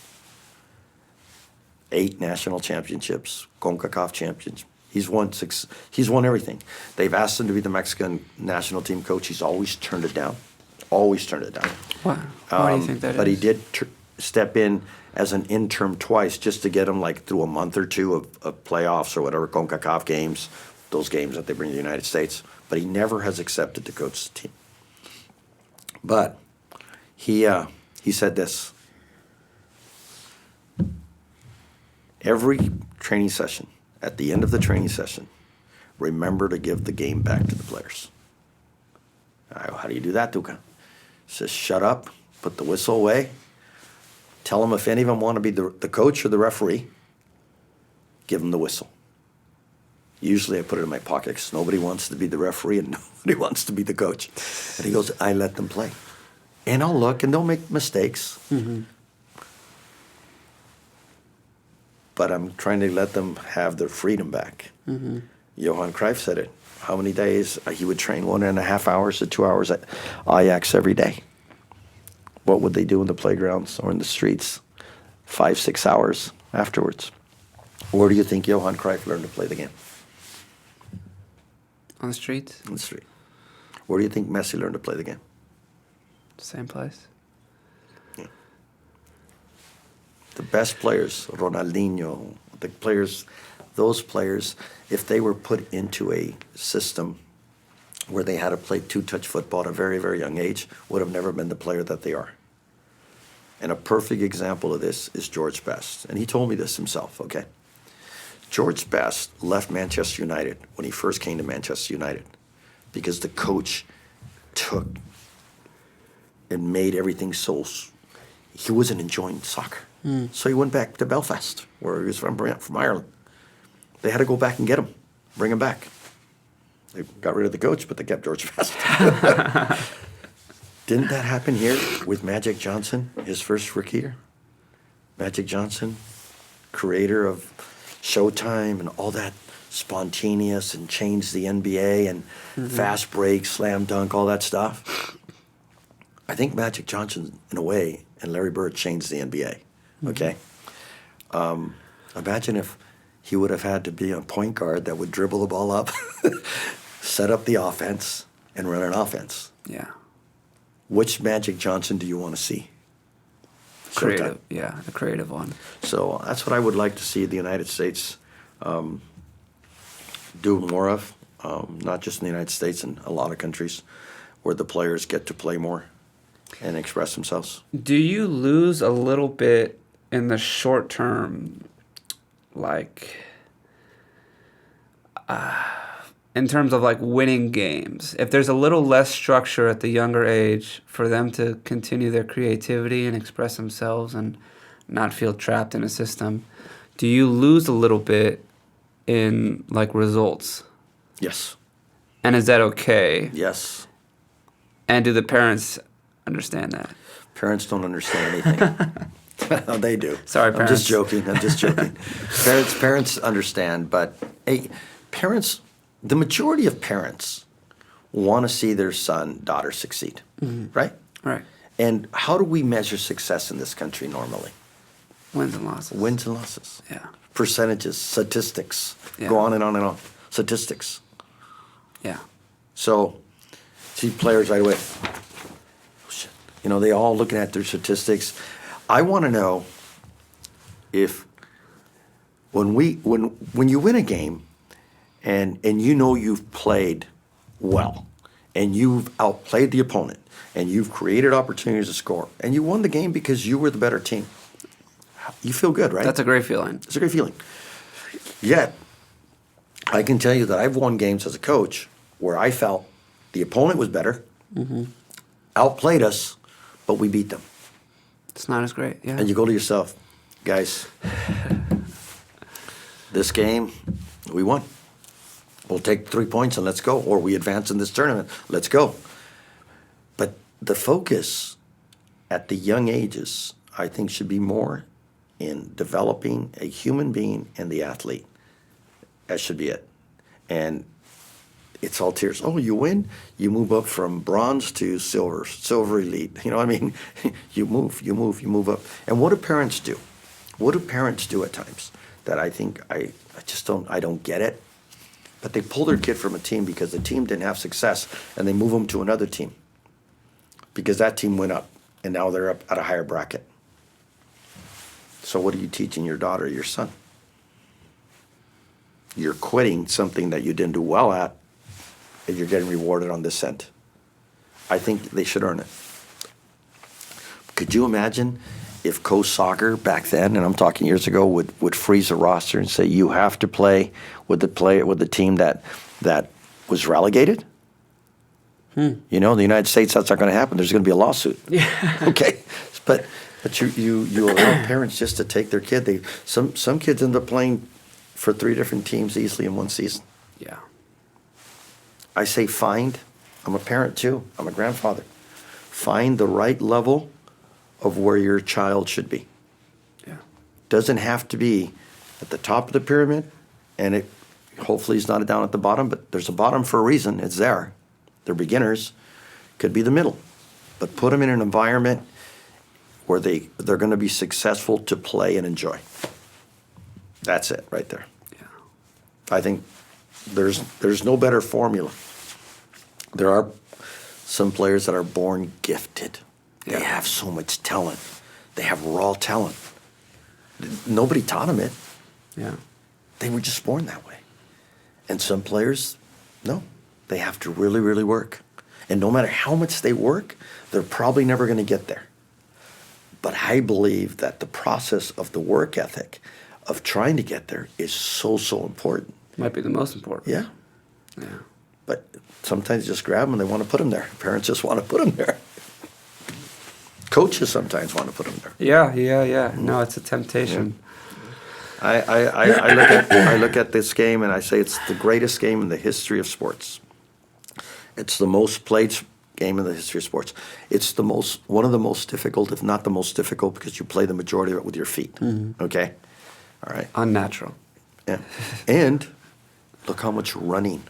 8 national championships, CONCACAF champions. He's won everything. They've asked him to be the Mexican national team coach. He's always turned it down. Always turned it down. Why do you think that is? But he did step in as an interim twice just to get him like through a month or two of playoffs or whatever, CONCACAF games, those games that they bring to the United States. But he never has accepted to coach the team. But he said this. Every training session, at the end of the training session, remember to give the game back to the players. How do you do that, Tuca? He says, shut up, put the whistle away, tell them if any of them want to be the coach or the referee, give them the whistle. Usually I put it in my pocket because nobody wants to be the referee and nobody wants to be the coach. And he goes, I let them play. And I'll look, and they'll make mistakes. Mm-hmm. But I'm trying to let them have their freedom back. Mm-hmm. Johan Cruyff said it. How many days he would train 1.5 hours to 2 hours at Ajax every day. What would they do in the playgrounds or in the streets? 5-6 hours afterwards. Where do you think Johan Cruyff learned to play the game? On the streets? On the street. Where do you think Messi learned to play the game? Same place. Yeah. The best players, Ronaldinho, those players, if they were put into a system where they had to play two-touch football at a very, very young age, would have never been the player that they are. And a perfect example of this is George Best. And he told me this himself, okay? George Best left Manchester United when he first came to Manchester United because the coach took and made everything so... He wasn't enjoying soccer. So he went back to Belfast, where he was from Ireland. They had to go back and get him, bring him back. They got rid of the coach, but they kept George Best. Didn't that happen here with Magic Johnson, his first rookie year? Magic Johnson, creator of Showtime and all that spontaneous and changed the NBA and fast break, slam dunk, all that stuff. I think Magic Johnson, in a way, and Larry Bird changed the NBA, okay? Imagine if he would have had to be a point guard that would dribble the ball up, set up the offense, and run an offense. Yeah. Which Magic Johnson do you want to see? Creative. Yeah, the creative one. So that's what I would like to see the United States do more of, not just in the United States, in a lot of countries, where the players get to play more and express themselves. Do you lose a little bit in the short term, like, in terms of like winning games? If there's a little less structure at the younger age for them to continue their creativity and express themselves and not feel trapped in a system, do you lose a little bit in like results? Yes. And is that okay? Yes. And do the parents understand that? Parents don't understand anything. They do. Sorry, parents. I'm just joking. Parents understand, but parents, the majority of parents want to see their son, daughter succeed, right? Right. And how do we measure success in this country normally? Wins and losses. Wins and losses. Yeah. Percentages, statistics, Yeah. go on and on and on. Statistics. Yeah. So, see players right away. Oh, shit. You know, they all looking at their statistics. I want to know if when you win a game and you know you've played well and you've outplayed the opponent and you've created opportunities to score and you won the game because you were the better team. You feel good, right? That's a great feeling. It's a great feeling. Yet, I can tell you that I've won games as a coach where I felt the opponent was better, outplayed us, but we beat them. It's not as great, yeah. And you go to yourself, guys, this game, we won. We'll take 3 points and let's go. Or we advance in this tournament, let's go. But the focus at the young ages, I think, should be more in developing a human being and the athlete. That should be it. And it's all tears. Oh, you win, you move up from bronze to silver elite. You know what I mean? you move up. And what do parents do? What do parents do at times that I think I don't get it? But they pull their kid from a team because the team didn't have success and they move them to another team because that team went up and now they're up at a higher bracket. So what are you teaching your daughter or your son? You're quitting something that you didn't do well at and you're getting rewarded on this end. I think they should earn it. Could you imagine if Coach Soccer back then, and I'm talking years ago, would freeze a roster and say you have to play with the team that was relegated? You know, in the United States, that's not going to happen. There's going to be a lawsuit. Yeah. Okay, but you allow parents just to take their kid. Some kids end up playing for 3 different teams easily in one season. Yeah. I say find. I'm a parent too. I'm a grandfather. Find the right level of where your child should be. Yeah. Doesn't have to be at the top of the pyramid, and it hopefully is not down at the bottom, but there's a bottom for a reason. It's there. They're beginners. Could be the middle. But put them in an environment where they're going to be successful to play and enjoy. That's it right there. Yeah. I think there's no better formula. There are some players that are born gifted. Yeah. They have so much talent. They have raw talent. Nobody taught them it. Yeah. They were just born that way. And some players, no. They have to really, really work. And no matter how much they work, they're probably never going to get there. But I believe that the process of the work ethic of trying to get there is so, so important. Might be the most important. Yeah. Yeah. But sometimes you just grab them and they want to put them there. Parents just want to put them there. Coaches sometimes want to put them there. Yeah. No, it's a temptation. I look at this game and I say it's the greatest game in the history of sports. It's the most played game in the history of sports. It's one of the most difficult, if not the most difficult, because you play the majority of it with your feet. Okay? All right. Unnatural. Yeah. And look how much running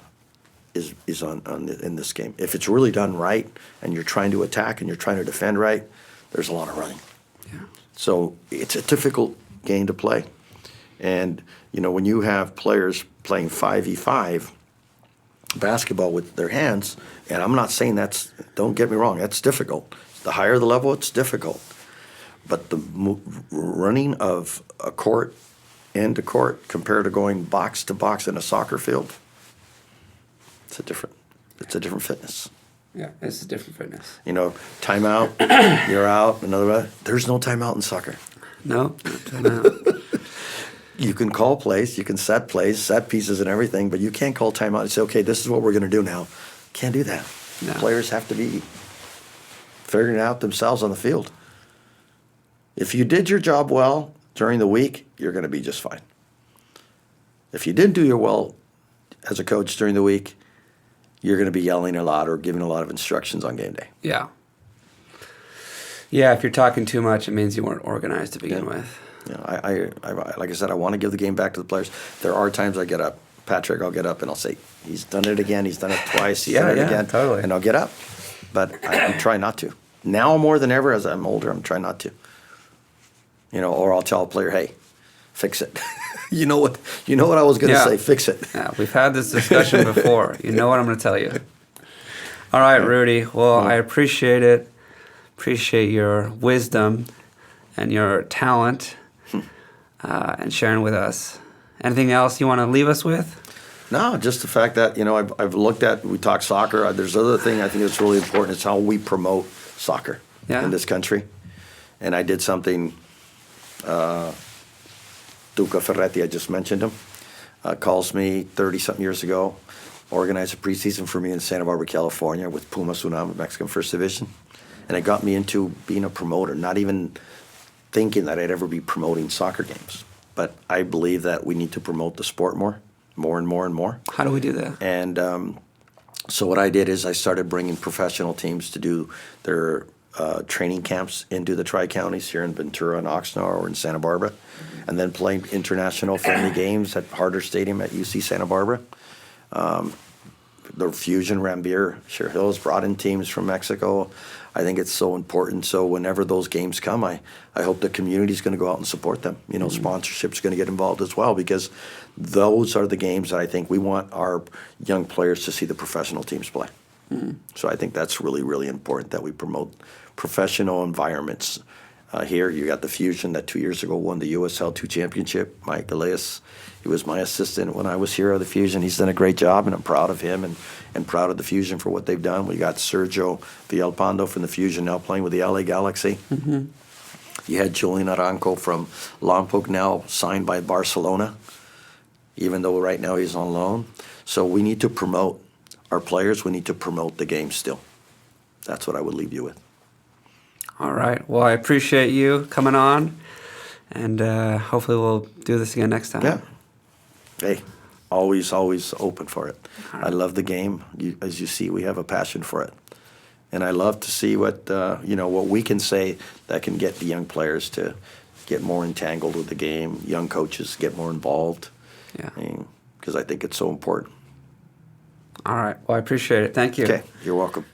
is in this game. If it's really done right and you're trying to attack and you're trying to defend right, there's a lot of running. Yeah. So it's a difficult game to play. And, you know, when you have players playing 5v5, basketball with their hands, and I'm not saying don't get me wrong, that's difficult. The higher the level, it's difficult. But the running of a court end to court compared to going box to box in a soccer field, it's a different fitness. Yeah, it's a different fitness. Timeout, you're out, there's no timeout in soccer. No timeout. You can call plays, you can set plays, set pieces and everything, but you can't call timeout and say, okay, this is what we're going to do now. Can't do that. No. Players have to be figuring it out themselves on the field. If you did your job well during the week, you're going to be just fine. If you didn't do your well as a coach during the week, you're going to be yelling a lot or giving a lot of instructions on game day. Yeah. Yeah, if you're talking too much, it means you weren't organized to begin with. I like I said, I want to give the game back to the players. There are times I get up. Patrick, I'll get up and I'll say, he's done it again. He's done it twice. He's done it again. Totally. And I'll get up. But I'm trying not to. Now more than ever, as I'm older, I'm trying not to. Or I'll tell a player, hey, fix it. You know what I was going to say, fix it. Yeah, we've had this discussion before. You know what I'm going to tell you. All right, Rudy. Well, I appreciate it. Appreciate your wisdom and your talent and sharing with us. Anything else you want to leave us with? No, just the fact that, I've looked at, we talk soccer. There's other thing I think that's really important is how we promote soccer in this country. And I did something, Duca Ferretti, I just mentioned him, calls me 30-something years ago, organized a preseason for me in Santa Barbara, California with Pumas Unam, Mexican First Division. And it got me into being a promoter, not even thinking that I'd ever be promoting soccer games. But I believe that we need to promote the sport more and more and more. How do we do that? And so what I did is I started bringing professional teams to do their training camps into the Tri-Counties here in Ventura and Oxnard or in Santa Barbara, and then playing international friendly games at Harder Stadium at UC Santa Barbara. The Fusion, Rambir, Cher Hills brought in teams from Mexico. I think it's so important. So whenever those games come, I hope the community is going to go out and support them. Sponsorship's going to get involved as well, because those are the games that I think we want our young players to see the professional teams play. So I think that's really, really important that we promote professional environments. Here, you got the Fusion that 2 years ago won the USL 2 championship. Mike Elias, he was my assistant when I was here at the Fusion. He's done a great job, and I'm proud of him and proud of the Fusion for what they've done. We got Sergio Villalpando from the Fusion now playing with the LA Galaxy. Mm-hmm. You had Julian Aranco from Lompoc now signed by Barcelona, even though right now he's on loan. So we need to promote our players. We need to promote the game still. That's what I would leave you with. All right. Well, I appreciate you coming on, and hopefully we'll do this again next time. Yeah. Hey, always open for it. Right. I love the game. As you see, we have a passion for it. And I love to see what we can say that can get the young players to get more entangled with the game, young coaches get more involved. Yeah. Because I think it's so important. All right. Well, I appreciate it. Thank you. Okay. You're welcome.